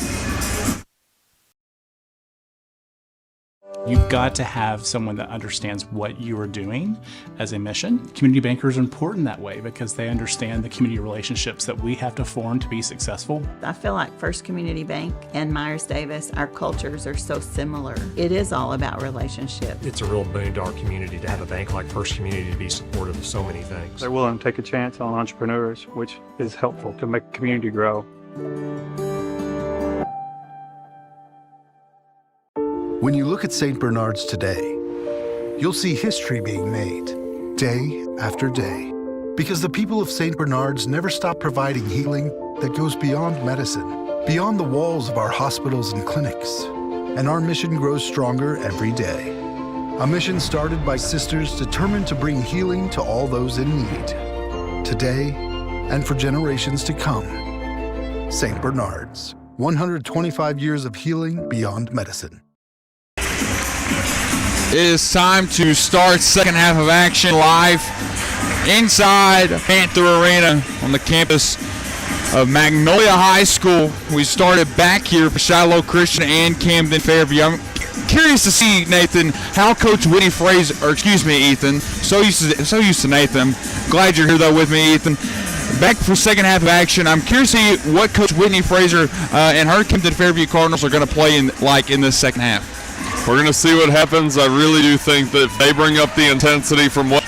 You've got to have someone that understands what you are doing as a mission. Community bankers are important that way because they understand the community relationships that we have to form to be successful. I feel like First Community Bank and Myers Davis, our cultures are so similar. It is all about relationships. It's a real $1 billion community to have a bank like First Community to be supportive of so many things. They're willing to take a chance on entrepreneurs, which is helpful to make the community grow. When you look at St. Bernard's today, you'll see history being made, day after day, because the people of St. Bernard's never stop providing healing that goes beyond medicine, beyond the walls of our hospitals and clinics. And our mission grows stronger every day. A mission started by sisters determined to bring healing to all those in need, today and for generations to come. St. Bernard's, 125 years of healing beyond medicine. It is time to start second half of action live inside Panther Arena on the campus of Magnolia High School. We started back here for Shiloh Christian and Camden Fairview. I'm curious to see, Nathan, how Coach Whitney Fraser, Ethan, so used to Nathan. Glad you're here though with me, Ethan. Back for second half of action. I'm curious to see what Coach Whitney Fraser and her Camden Fairview Cardinals are going to play in this second half. We're going to see what happens. I really do think that if they bring up the intensity from a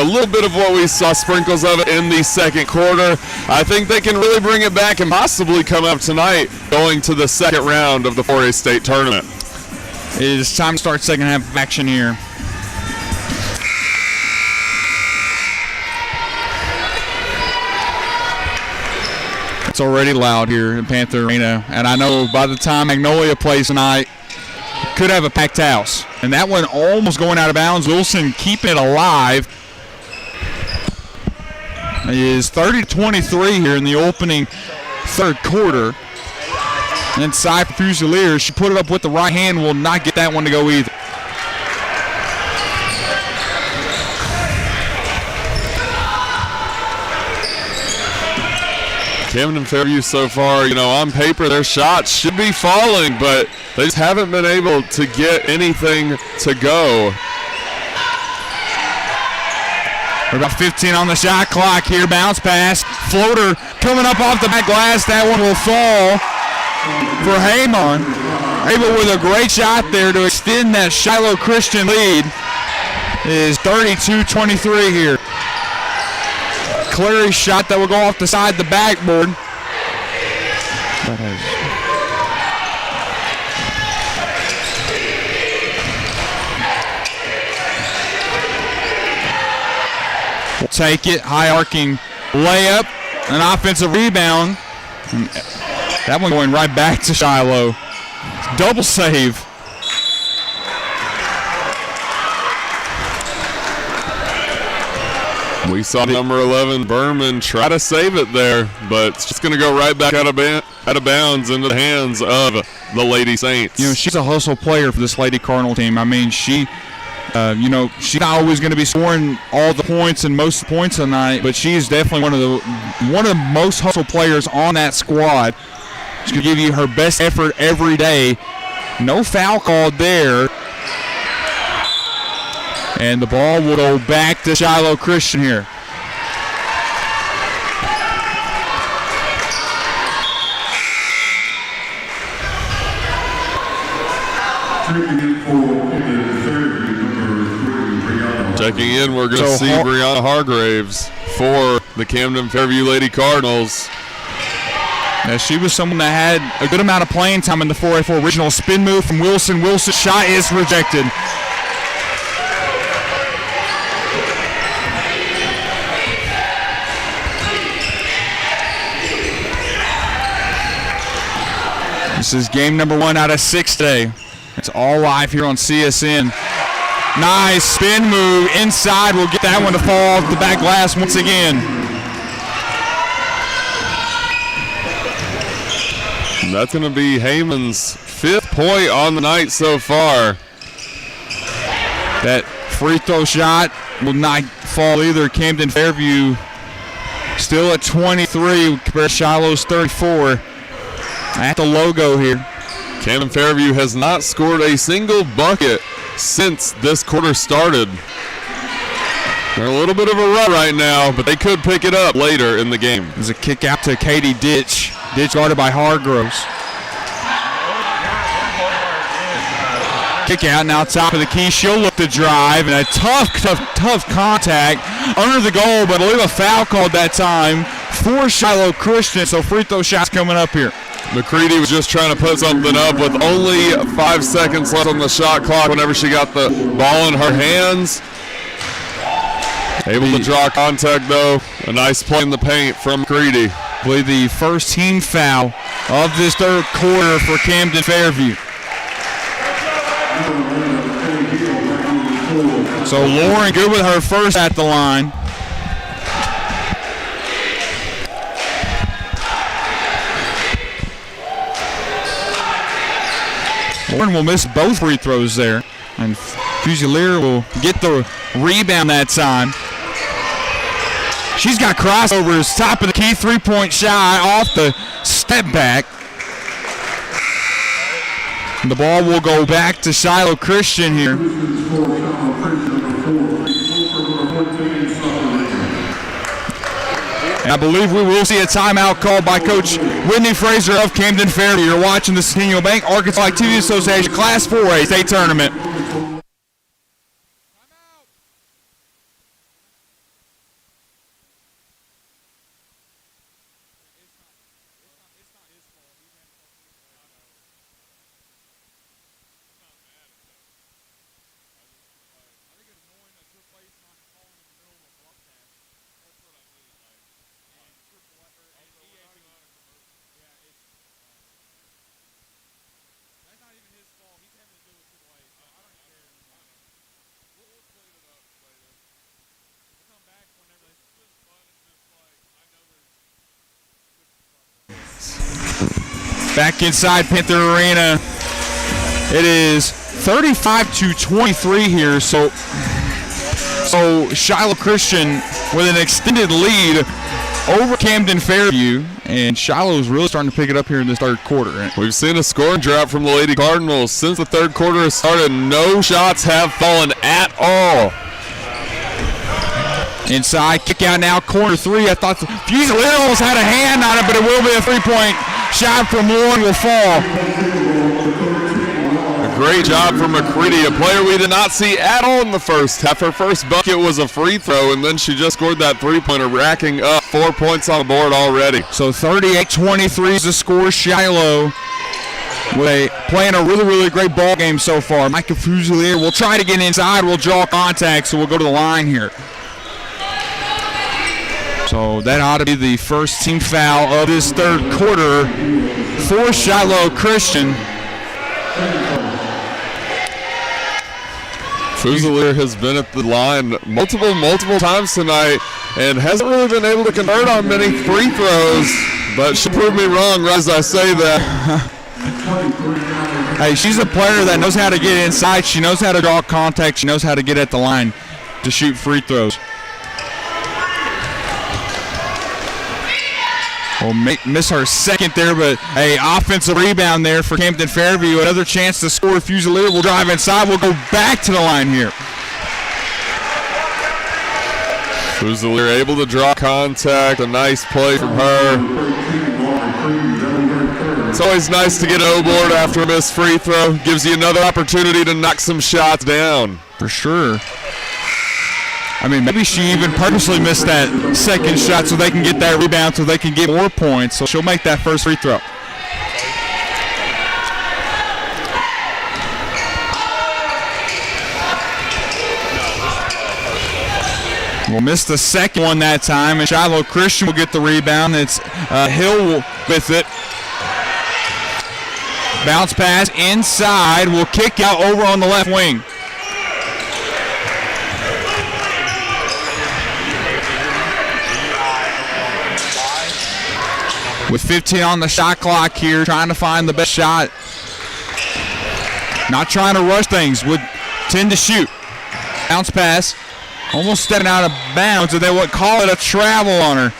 little bit of what we saw sprinkles of it in the second quarter, I think they can really bring it back and possibly come up tonight going to the second round of the 4A state tournament. It is time to start second half of action here. It's already loud here in Panther Arena, and I know by the time Magnolia plays tonight, could have a packed house. And that one almost going out of bounds. Wilson keeping it alive. It is 30-23 here in the opening third quarter. Inside for Fusiliers. She put it up with the right hand. Will not get that one to go either. Camden Fairview so far, on paper their shots should be falling, but they just haven't been able to get anything to go. We're about 15 on the shot clock here. Bounce pass. Floater coming up off the back glass. That one will fall for Haymon. Able with a great shot there to extend that Shiloh Christian lead. It is 32-23 here. Clary's shot that will go off the side of the backboard. We'll take it. High arcing layup. An offensive rebound. And that one going right back to Shiloh. Double save. We saw number 11, Berman, try to save it there, but it's just going to go right back out of bounds into the hands of the Lady Saints. She's a hustle player for this Lady Cardinal team. I mean, she's not always going to be scoring all the points and most points tonight, but she is definitely one of the most hustle players on that squad. She's going to give you her best effort every day. No foul called there. And the ball will go back to Shiloh Christian here. Checking in, we're going to see Brianna Hargraves for the Camden Fairview Lady Cardinals. Now, she was someone that had a good amount of playing time in the 4A4 original spin move from Wilson. Wilson's shot is rejected. This is game number 1 out of 6 today. It's all live here on CSN. Nice spin move inside. We'll get that one to fall off the back glass once again. And that's going to be Heyman's 5th point on the night so far. That free throw shot will not fall either. Camden Fairview still at 23 compared to Shiloh's 34. At the logo here. Camden Fairview has not scored a single bucket since this quarter started. They're a little bit of a rut right now, but they could pick it up later in the game. There's a kick out to Katie Ditch. Ditch guarded by Hargroves. Kick out now top of the key. She'll look to drive, and a tough contact under the goal, but I believe a foul called that time for Shiloh Christian, so free throw shots coming up here. McCready was just trying to put something up with only 5 seconds left on the shot clock whenever she got the ball in her hands. Able to draw contact, though. A nice play in the paint from McCready. I believe the first team foul of this third quarter for Camden Fairview. So Lauren good with her first at the line. Lauren will miss both free throws there, and Fusilier will get the rebound that time. She's got crossovers, top of the key, three-point shot off the step back. And the ball will go back to Shiloh Christian here. And I believe we will see a timeout called by Coach Whitney Fraser of Camden Fairview. You're watching the Centennial Bank Arkansas Activity Association Class 4A State Tournament. Back inside Panther Arena. It is 35-23 here. So Shiloh Christian with an extended lead over Camden Fairview, and Shiloh is really starting to pick it up here in this third quarter. We've seen a scoring drought from the Lady Cardinals since the third quarter has started. No shots have fallen at all. Inside, kick out now, corner three. I thought Fusilier almost had a hand on it, but it will be a three-point shot from Lauren will fall. A great job from McCready, a player we did not see at all in the first half. Her first bucket was a free throw, and then she just scored that three-pointer, racking up 4 points on the board already. So 38-23 is the score. Shiloh playing a really, really great ball game so far. Micah Fusilier will try to get inside. We'll draw contact, so we'll go to the line here. So that ought to be the first team foul of this third quarter for Shiloh Christian. Fusilier has been at the line multiple times tonight and hasn't really been able to convert on many free throws, but she proved me wrong as I say that. Hey, she's a player that knows how to get inside. She knows how to draw contact. She knows how to get at the line to shoot free throws. Will miss her second there, but a offensive rebound there for Camden Fairview. Another chance to score. Fusilier will drive inside. We'll go back to the line here. Fusilier able to draw contact. A nice play from her. It's always nice to get an O-board after a missed free throw. Gives you another opportunity to knock some shots down. For sure. I mean, maybe she even purposely missed that second shot so they can get that rebound so they can get more points. So she'll make that first free throw. We'll miss the second one that time, and Shiloh Christian will get the rebound. It's Hill with it. Bounce pass inside. Will kick out over on the left wing. With 15 on the shot clock here, trying to find the best shot. Not trying to rush things, would tend to shoot. Bounce pass, almost stepping out of bounds, and they would call it a travel on her.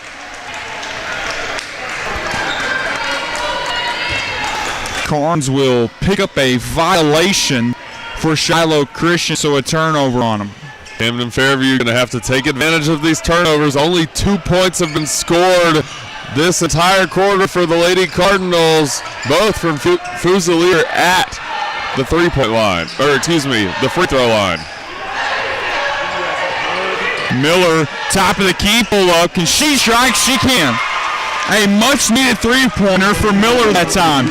Carnes will pick up a violation for Shiloh Christian, so a turnover on them. Camden Fairview going to have to take advantage of these turnovers. Only 2 points have been scored this entire quarter for the Lady Cardinals, both from Fusilier at the three-point line, or excuse me, the free throw line. Miller, top of the key, pull up. Can she strike? She can. A much-needed three-pointer for Miller that time.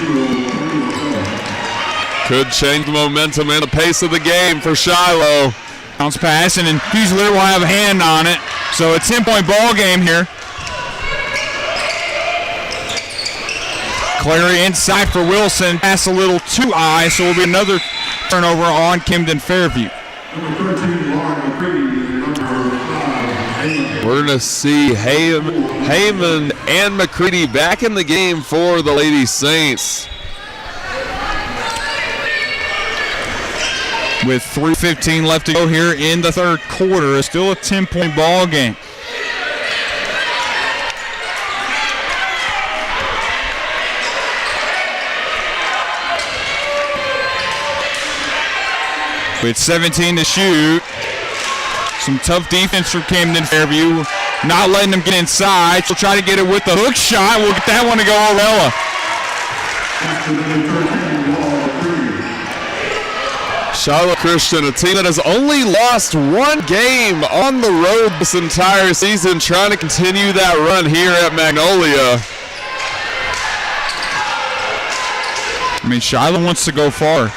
Could change the momentum and the pace of the game for Shiloh. Bounce pass, and then Fusilier will have a hand on it. So a 10-point ball game here. Clary inside for Wilson. Pass a little too high, so it will be another turnover on Camden Fairview. We're going to see Heyman and McCready back in the game for the Lady Saints. With 3:15 left to go here in the third quarter, it's still a 10-point ball game. With 17 to shoot. Some tough defense from Camden Fairview. Not letting them get inside. She'll try to get it with the hook shot. We'll get that one to go Orella. Shiloh Christian, a team that has only lost one game on the road this entire season, trying to continue that run here at Magnolia. I mean, Shiloh wants to go far.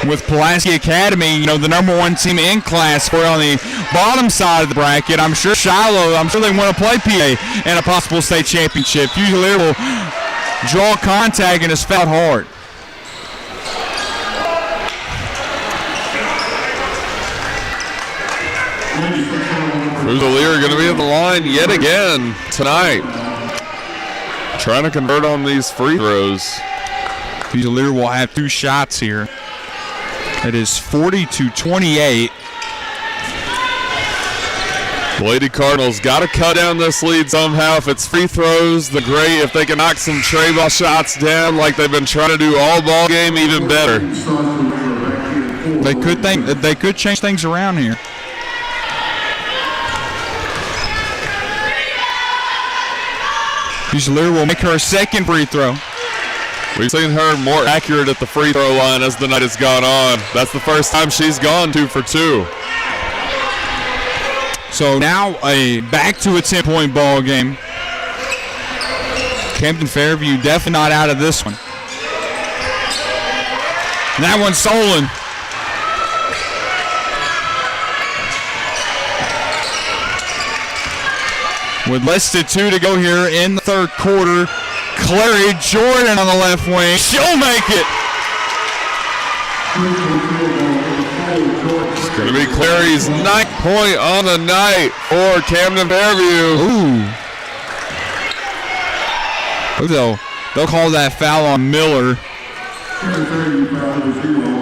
With Pulaski Academy, you know, the #1 team in class for on the bottom side of the bracket. I'm sure Shiloh, they want to play PA in a possible state championship. Usually will draw contact and is fouled hard. Fusilier going to be at the line yet again tonight. Trying to convert on these free throws. Fusilier will have 2 shots here. It is 40-28. The Lady Cardinals got to cut down this lead somehow. If it's free throws, the great. If they can knock some tray ball shots down like they've been trying to do all ball game, even better. They could change things around here. Fusilier will make her second free throw. We've seen her more accurate at the free throw line as the night has gone on. That's the first time she's gone 2 for 2. So now back to a 10-point ball game. Camden Fairview definitely not out of this one. And that one's stolen. With less than 2 to go here in the third quarter, Clary Jordan on the left wing. She'll make it. It's going to be Clary's 9th point on the night for Camden Fairview. Ooh. They'll call that foul on Miller.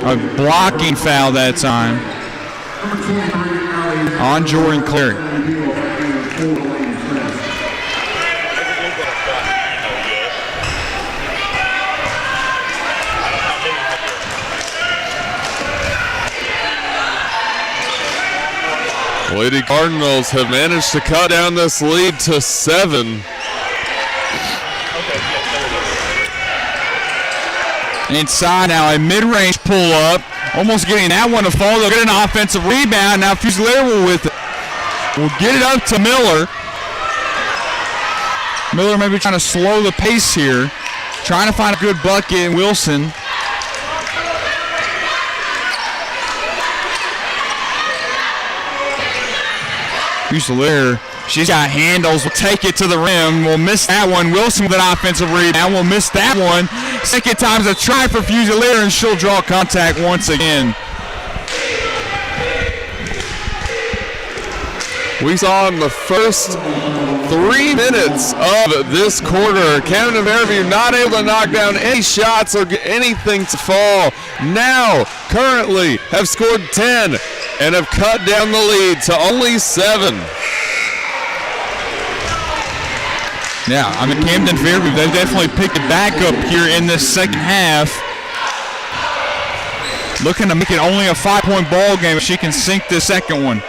A blocking foul that time on Jordan Clary. Lady Cardinals have managed to cut down this lead to 7. Inside now, a mid-range pull-up. Almost getting that one to fall. They'll get an offensive rebound. Now Fusilier with it. We'll get it up to Miller. Miller maybe trying to slow the pace here. Trying to find a good bucket in Wilson. Fusilier, she's got handles, will take it to the rim, will miss that one. Wilson with an offensive rebound, will miss that one. Second time's a try for Fusilier, and she'll draw contact once again. We saw in the first 3 minutes of this quarter, Camden Fairview not able to knock down any shots or get anything to fall. Now, currently, have scored 10 and have cut down the lead to only 7. Yeah, I mean, Camden Fairview, they've definitely picked it back up here in this second half. Looking to make it only a 5-point ball game if she can sink the second one.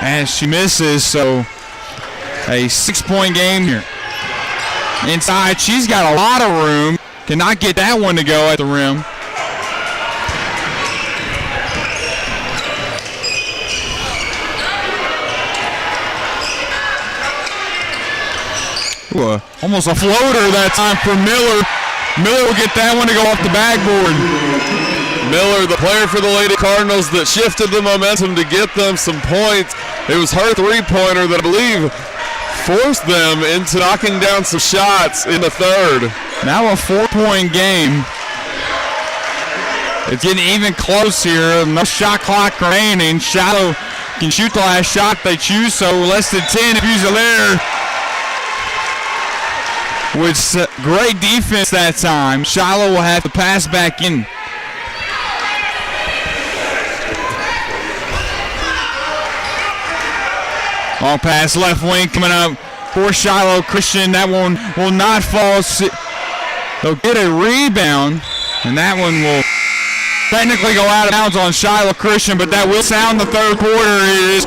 And she misses, so a 6-point game here. Inside, she's got a lot of room. Cannot get that one to go at the rim. Ooh, almost a floater that time for Miller. Miller will get that one to go off the backboard. Miller, the player for the Lady Cardinals that shifted the momentum to get them some points. It was her three-pointer that I believe forced them into knocking down some shots in the third. Now a 4-point game. It's getting even close here. No shot clock remaining. Shiloh can shoot the last shot they choose, so less than 10 if Fusilier. With great defense that time. Shiloh will have to pass back in. Long pass left wing coming up for Shiloh Christian. That one will not fall. They'll get a rebound, and that one will technically go out of bounds on Shiloh Christian, but that will sound the third quarter. It is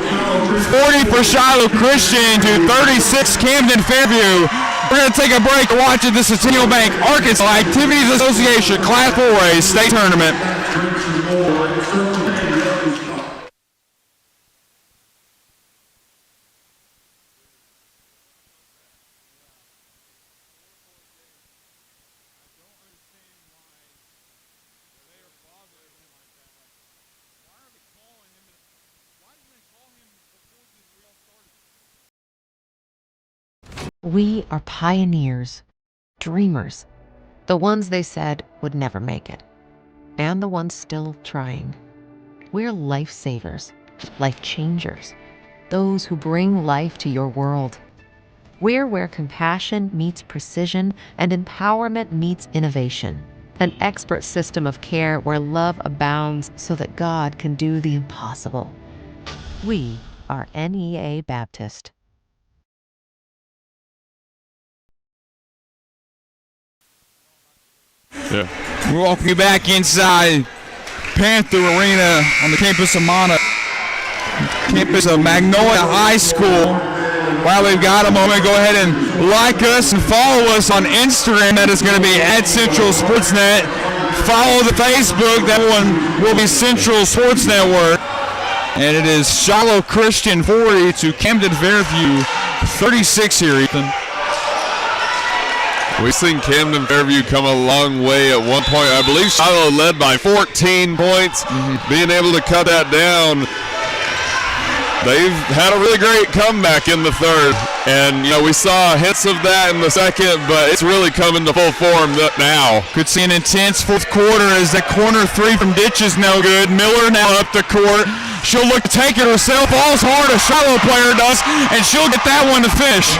40 for Shiloh Christian to 36 Camden Fairview. We're going to take a break and watch it. This is Centennial Bank Arkansas Activities Association Class 4A State Tournament. We are pioneers, dreamers, the ones they said would never make it, and the ones still trying. We're lifesavers, life changers, those who bring life to your world. We're where compassion meets precision and empowerment meets innovation, an expert system of care where love abounds so that God can do the impossible. We are NEA Baptist. Yeah. We welcome you back inside Panther Arena on the campus of Magnolia High School. While we've got a moment, go ahead and like us and follow us on Instagram. That is going to be @CentralSportsNet. Follow the Facebook. That one will be Central Sports Network. And it is Shiloh Christian 40 to Camden Fairview 36 here, Ethan. We've seen Camden Fairview come a long way at one point. I believe Shiloh led by 14 points, being able to cut that down. They've had a really great comeback in the third, and we saw hints of that in the second, but it's really coming to full form now. Could see an intense fourth quarter as that corner three from Ditch is no good. Miller now up the court. She'll look to take it herself. Falls hard, a Shiloh player does, and she'll get that one to finish.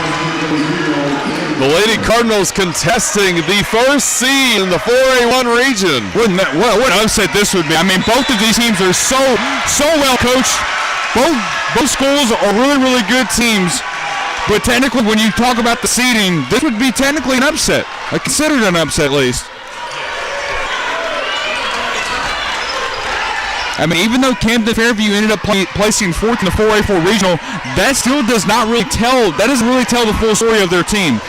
The Lady Cardinals contesting the first seed in the 4A1 region. What upset this would be. I mean, both of these teams are so well coached. Both schools are really, really good teams. But technically, when you talk about the seeding, this would be technically an upset. Considered an upset, at least. I mean, even though Camden Fairview ended up placing fourth in the 4A4 regional, that still does not really tell. That doesn't really tell the full story of their team.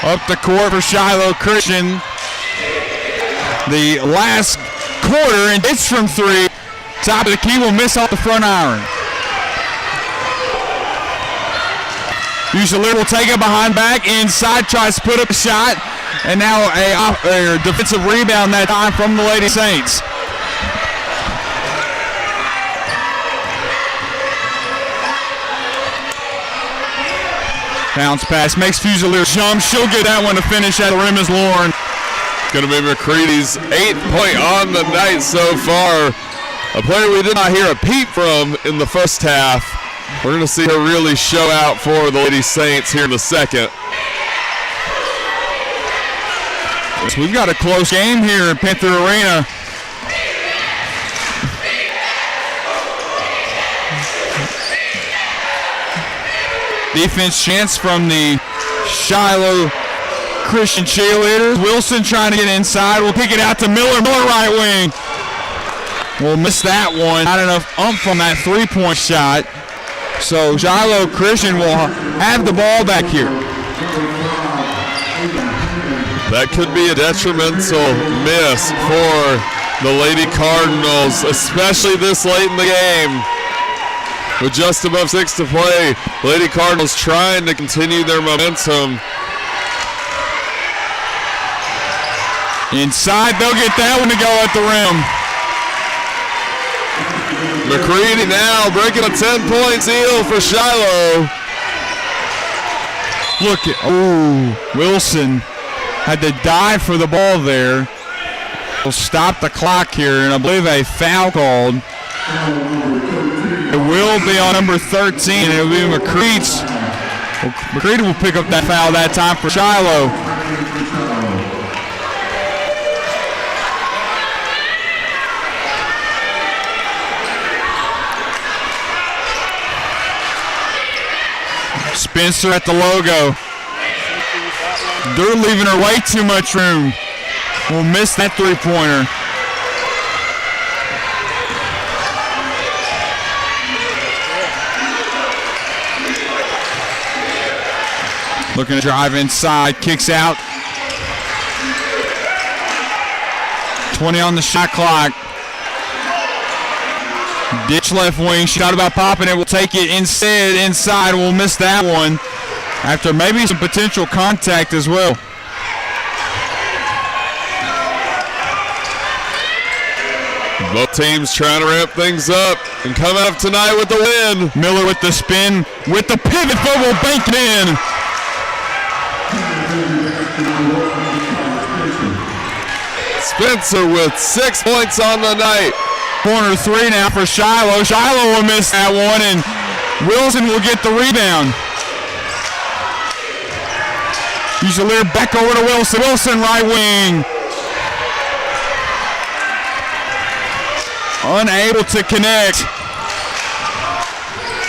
Up the court for Shiloh Christian. The last quarter, and it's from three. Top of the key will miss off the front iron. Fusilier will take it behind back, inside, tries to put up a shot, and now a defensive rebound that time from the Lady Saints. Bounce pass, makes Fusilier jump. She'll get that one to finish at the rim as Lauren. Going to be McCready's 8th point on the night so far. A player we did not hear a peep from in the first half. We're going to see her really show out for the Lady Saints here in the second. So we've got a close game here at Panther Arena. Defense chance from the Shiloh Christian cheerleaders. Wilson trying to get inside. We'll kick it out to Miller. Miller right wing. We'll miss that one. Not enough oomph on that three-point shot. So Shiloh Christian will have the ball back here. That could be a detrimental miss for the Lady Cardinals, especially this late in the game. With just above 6 to play, Lady Cardinals trying to continue their momentum. Inside, they'll get that one to go at the rim. McCready now breaking a 10-point seal for Shiloh. Look at, Wilson had to dive for the ball there. We'll stop the clock here, and I believe a foul called. It will be on number 13. It will be McCready. McCready will pick up that foul that time for Shiloh. Spencer at the logo. They're leaving her way too much room. We'll miss that three-pointer. Looking to drive inside, kicks out. 20 on the shot clock. Ditch left wing, she thought about popping it, will take it instead inside, we'll miss that one after maybe some potential contact as well. Both teams trying to ramp things up and come out tonight with the win. Miller with the spin, with the pivot, but will bank it in. Spencer with 6 points on the night. Corner three now for Shiloh. Shiloh will miss that one, and Wilson will get the rebound. Fusilier back over to Wilson. Wilson right wing. Unable to connect.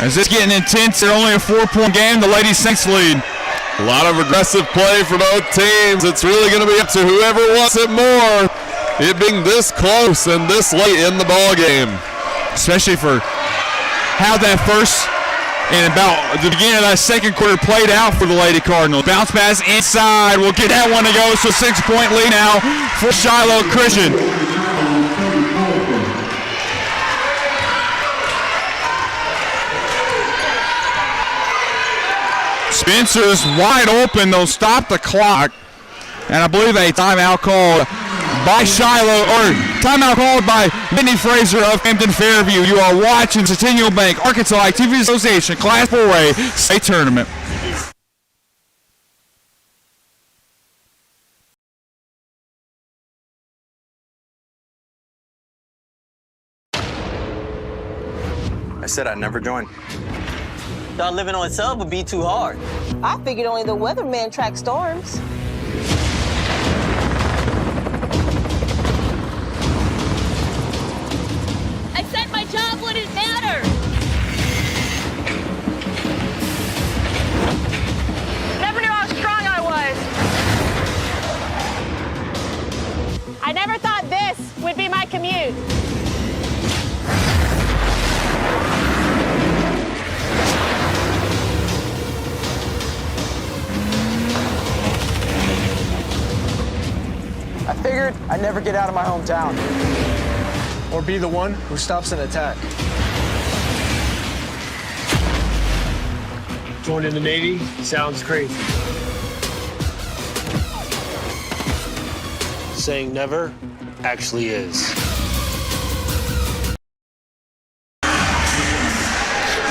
As it's getting intense, they're only a 4-point game. The Lady Saints lead. A lot of aggressive play for both teams. It's really going to be up to whoever wants it more. It being this close and this late in the ball game. Especially for how that first and about the beginning of that second quarter played out for the Lady Cardinals. Bounce pass inside. We'll get that one to go. So 6-point lead now for Shiloh Christian. Spencer's wide open. They'll stop the clock. And I believe a timeout called by Shiloh, or timeout called by Whitney Fraser of Camden Fairview. You are watching Centennial Bank Arkansas Activity Association Class 4A State Tournament. I said I'd never join. Thought living on a sub would be too hard. I figured only the weatherman tracks storms. I said my job wouldn't matter. Never knew how strong I commute. I figured I'd never get out of my hometown. Or be the one who stops an attack. Joining the Navy sounds crazy. Saying never actually is.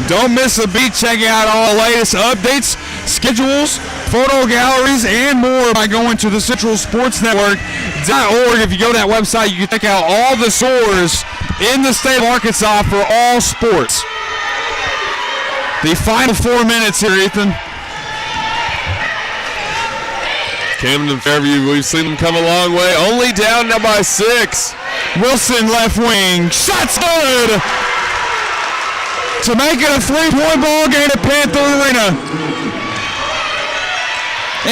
Don't miss a beat. Check out all the latest updates, schedules, photo galleries, and more by going to the centralsportsnetwork.org. If you go to that website, you can check out all the scores in the state of Arkansas for all sports. The final 4 minutes here, Ethan. Camden Fairview, we've seen them come a long way. Only down now by 6. Wilson left wing. Shot's good to make it a 3-point ball game at Panther Arena.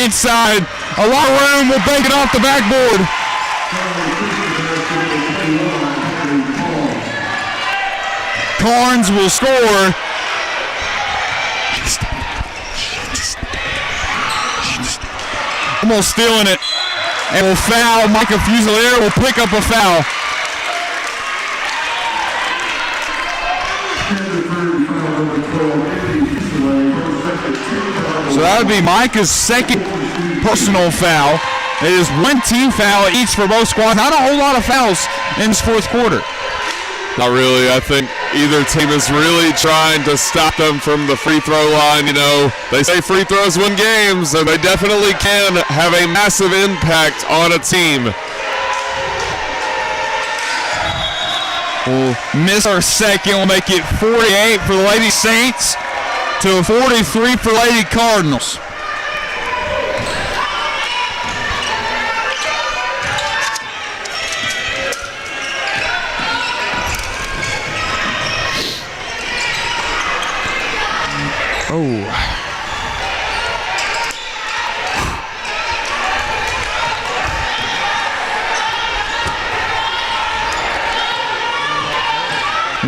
Inside, a lot of room. We'll bank it off the backboard. Carnes will score. Almost stealing it. And will foul. Micah Fusilier will pick up a foul. So that would be Micah's second personal foul. It is one team foul each for both squads. Not a whole lot of fouls in this fourth quarter. Not really. I think either team is really trying to stop them from the free throw line. You know, they say free throws win games, so they definitely can have a massive impact on a team. We'll miss our second. We'll make it 48 for the Lady Saints to 43 for Lady Cardinals. Oh.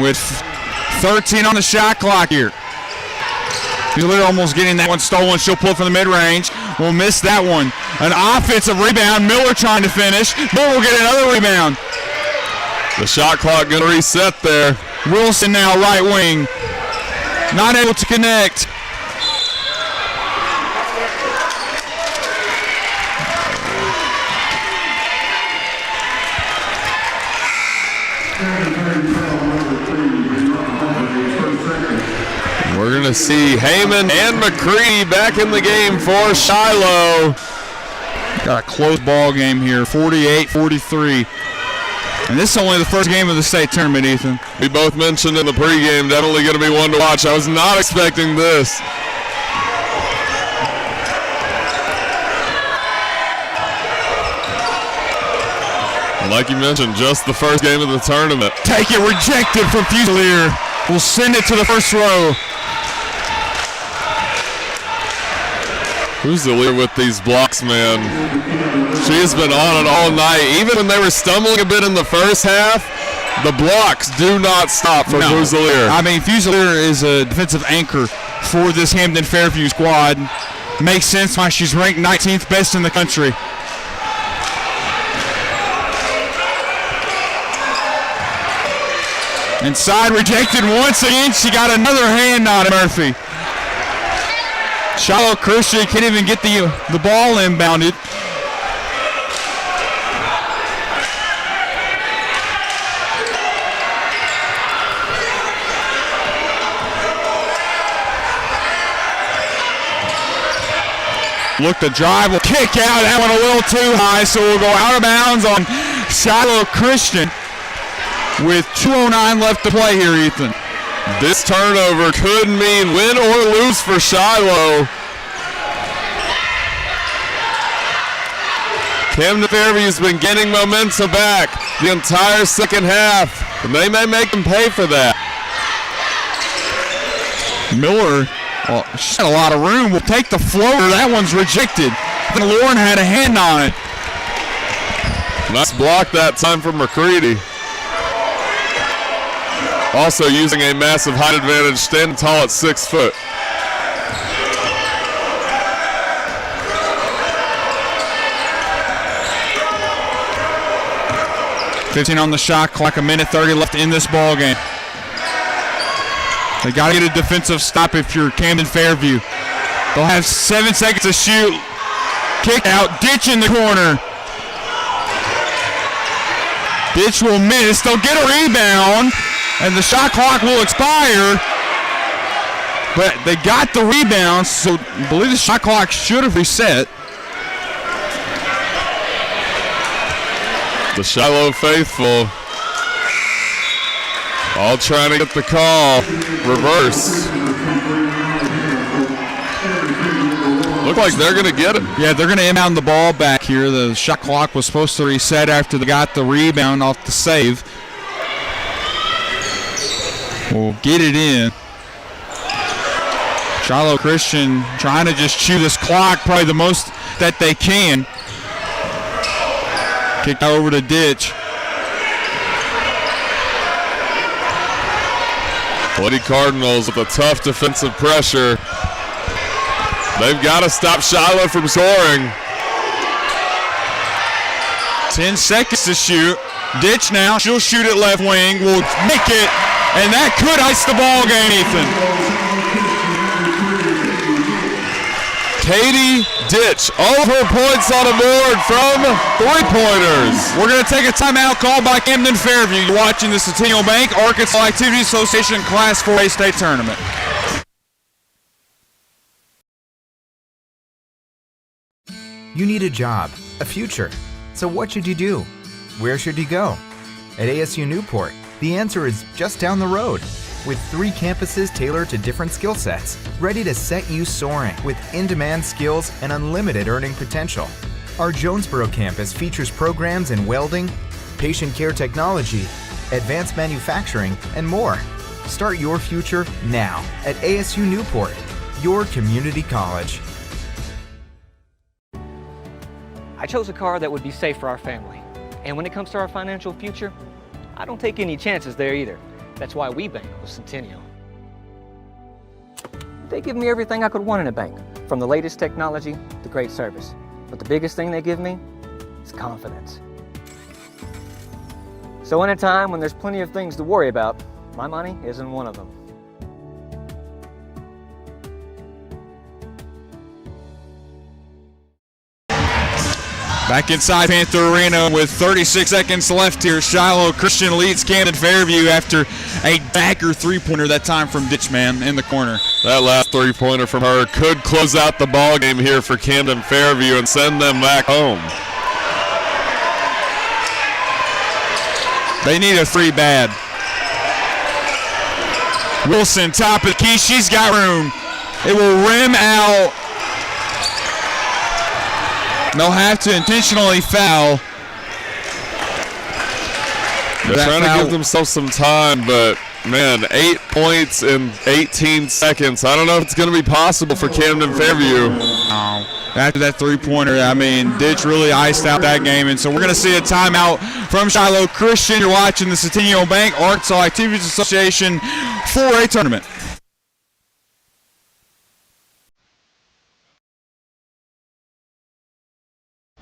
With 13 on the shot clock here. She's literally almost getting that one stolen. She'll pull it from the mid-range. We'll miss that one. An offensive rebound. Miller trying to finish. Miller will get another rebound. The shot clock going to reset there. Wilson now right wing. Not able to connect. We're going to see Heyman and McCready back in the game for Shiloh. Got a close ball game here, 48-43. And this is only the first game of the state tournament, Ethan. We both mentioned in the pregame, definitely going to be one to watch. I was not expecting this. Like you mentioned, just the first game of the tournament. Take it, rejected from Fusilier. We'll send it to the first row. Fusilier with these blocks, man. She has been on it all night. Even when they were stumbling a bit in the first half, the blocks do not stop for Fusilier. I mean, Fusilier is a defensive anchor for this Camden Fairview squad. Makes sense why she's ranked 19th best in the country. Inside, rejected once again. She got another hand on it, Murphy. Shiloh Christian can't even get the ball inbounded. Look to drive, will kick out. That one a little too high, so we'll go out of bounds on Shiloh Christian. With 2:09 left to play here, Ethan. This turnover could mean win or lose for Shiloh. Camden Fairview's been getting momentum back the entire second half, and they may make them pay for that. Miller, she's got a lot of room. Will take the floater. That one's rejected. Then Lauren had a hand on it. Nice block that time from McCready. Also using a massive height advantage, standing tall at 6 foot. $15 on the shot clock, a minute 30 left in this ball game. They got to get a defensive stop if you're Camden Fairview. They'll have 7 seconds to shoot. Kick out, Ditch in the corner. Ditch will miss. They'll get a rebound, and the shot clock will expire. But they got the rebound, so I believe the shot clock should have reset. The Shiloh faithful all trying to get the call. Reverse. Look like they're going to get it. Yeah, they're going to inbound the ball back here. The shot clock was supposed to reset after they got the rebound off the save. We'll get it in. Shiloh Christian trying to just chew this clock probably the most that they can. Kicked over to Ditch. Lady Cardinals with a tough defensive pressure. They've got to stop Shiloh from scoring. 10 seconds to shoot. Ditch now. She'll shoot it left wing. Will make it. And that could ice the ball game, Ethan. Katie Ditch, all of her points on the board from three-pointers. We're going to take a timeout called by Camden Fairview. You're watching the Centennial Bank Arkansas Activity Association Class 4A State Tournament. You need a job, a future. So what should you do? Where should you go? At ASU Newport, the answer is just down the road. With 3 campuses tailored to different skill sets, ready to set you soaring with in-demand skills and unlimited earning potential. Our Jonesboro campus features programs in welding, patient care technology, advanced manufacturing, and more. Start your future now at ASU Newport, your community college. I chose a car that would be safe for our family. And when it comes to our financial future, I don't take any chances there either. That's why we bank with Centennial. They give me everything I could want in a bank, from the latest technology to great service. But the biggest thing they give me is confidence. So in a time when there's plenty of things to worry about, my money isn't one of them. Back inside Panther Arena with 36 seconds left here. Shiloh Christian leads Camden Fairview after a dagger three-pointer, that time from Ditchman in the corner. That last three-pointer from her could close out the ball game here for Camden Fairview and send them back home. They need a three bad. Wilson, top of the key. She's got room. It will rim out. They'll have to intentionally foul. They're trying to give themselves some time, but man, 8 points in 18 seconds. I don't know if it's going to be possible for Camden Fairview. After that three-pointer, I mean, Ditch really iced out that game, and so we're going to see a timeout from Shiloh Christian. You're watching the Centennial Bank Arkansas Activities Association 4A tournament.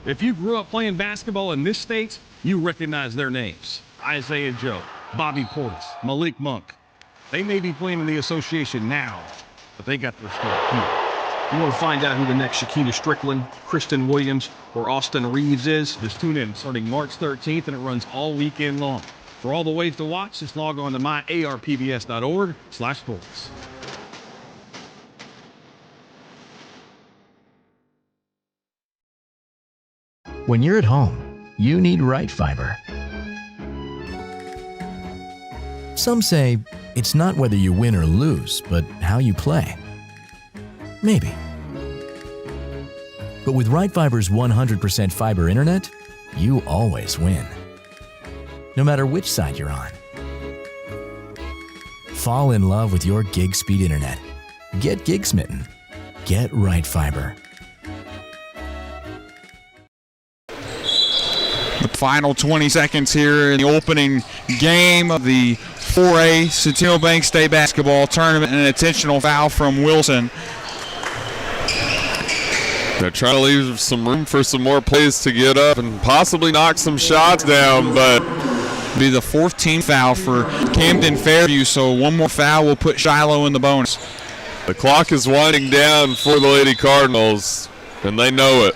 If you grew up playing basketball in this state, you recognize their names. Isaiah Joe, Bobby Portis, Malik Monk. They may be playing in the association now, but they got their start here. You want to find out who the next Shakina Strickland, Kristen Williams, or Austin Reeves is? Just tune in starting March 13th, and it runs all weekend long. For all the ways to watch, just log on to myarpbs.org/sports. When you're at home, you need right fiber. Some say it's not whether you win or lose, but how you play. Maybe. But with Right Fiber's 100% fiber internet, you always win. No matter which side you're on. Fall in love with your gig speed internet. Get gig smitten. Get Right Fiber. The final 20 seconds here in the opening game of the 4A Centennial Bank State Basketball Tournament, and an intentional foul from Wilson. They're trying to leave some room for some more plays to get up and possibly knock some shots down, but be the 14th foul for Camden Fairview, so one more foul will put Shiloh in the bonus. The clock is winding down for the Lady Cardinals, and they know it.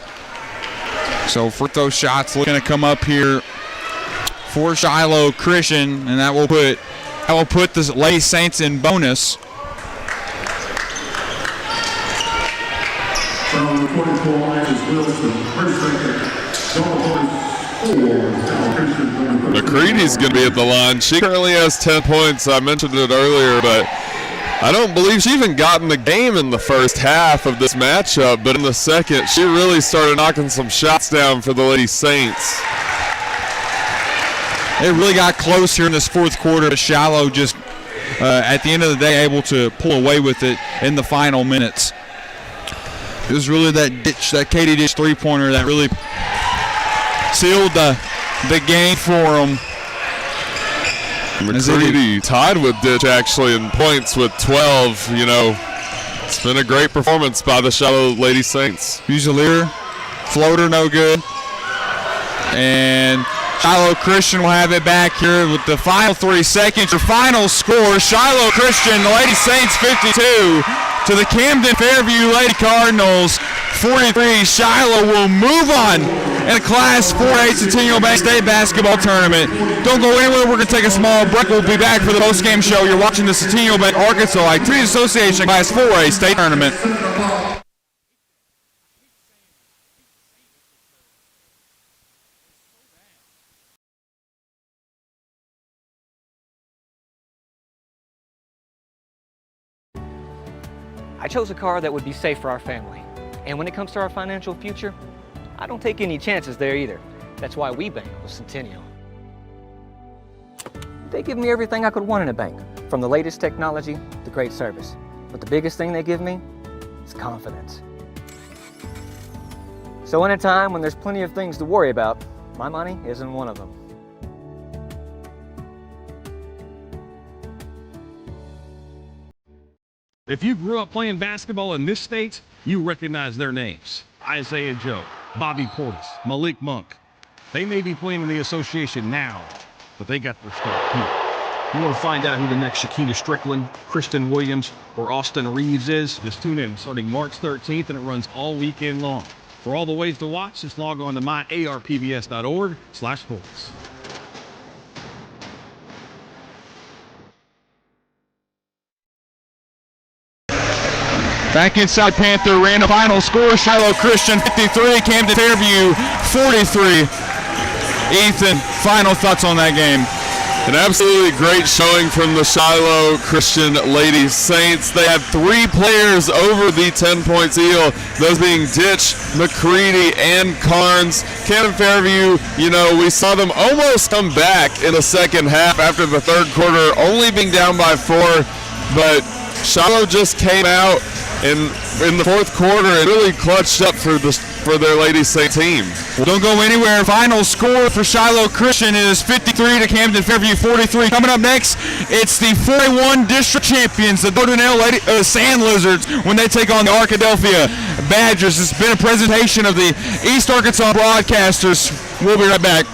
So for those shots looking to come up here for Shiloh Christian, and that will put the Lady Saints in bonus. McCready's going to be at the line. She currently has 10 points. I mentioned it earlier, but I don't believe she even got in the game in the first half of this matchup, but in the second, she really started knocking some shots down for the Lady Saints. It really got close here in this fourth quarter. Shiloh just, at the end of the day, able to pull away with it in the final minutes. It was really that Katie Ditch three-pointer that really sealed the game for them. McCready tied with Ditch actually in points with 12. You know, it's been a great performance by the Shiloh Lady Saints. Fusilier, floater no good. And Shiloh Christian will have it back here with the final 3 seconds. Your final score, Shiloh Christian, the Lady Saints 52 to the Camden Fairview Lady Cardinals 43. Shiloh will move on in a Class 4A Centennial Bank State Basketball Tournament. Don't go anywhere. We're going to take a small break. We'll be back for the post-game show. You're watching the Centennial Bank Arkansas Activities Association Class 4A State Tournament. I chose a car that would be safe for our family. And when it comes to our financial future, I don't take any chances there either. That's why we bank with Centennial. They give me everything I could want in a bank, from the latest technology to great service. But the biggest thing they give me is confidence. So in a time when there's plenty of things to worry about, my money isn't one of them. If you grew up playing basketball in this state, you recognize their names. Isaiah Joe, Bobby Portis, Malik Monk. They may be playing in the association now, but they got their start here. You want to find out who the next Shakina Strickland, Kristen Williams, or Austin Reeves is? Just tune in starting March 13th, and it runs all weekend long. For all the ways to watch, just log on to myarpbs.org/sports. Back inside Panther Arena, final score, Shiloh Christian 53, Camden Fairview 43. Ethan, final thoughts on that game? An absolutely great showing from the Shiloh Christian Lady Saints. They had 3 players over the 10-point seal, those being Ditch, McCready, and Carnes. Camden Fairview, you know, we saw them almost come back in the second half after the third quarter, only being down by 4, but Shiloh just came out in the fourth quarter and really clutched up for their Lady Saint team. Well, don't go anywhere. Final score for Shiloh Christian is 53 to Camden Fairview 43. Coming up next, it's the 4A1 district champions, the Dardanelle Sand Lizards, when they take on the Arkadelphia Badgers. It's been a presentation of the East Arkansas Broadcasters. We'll be right back.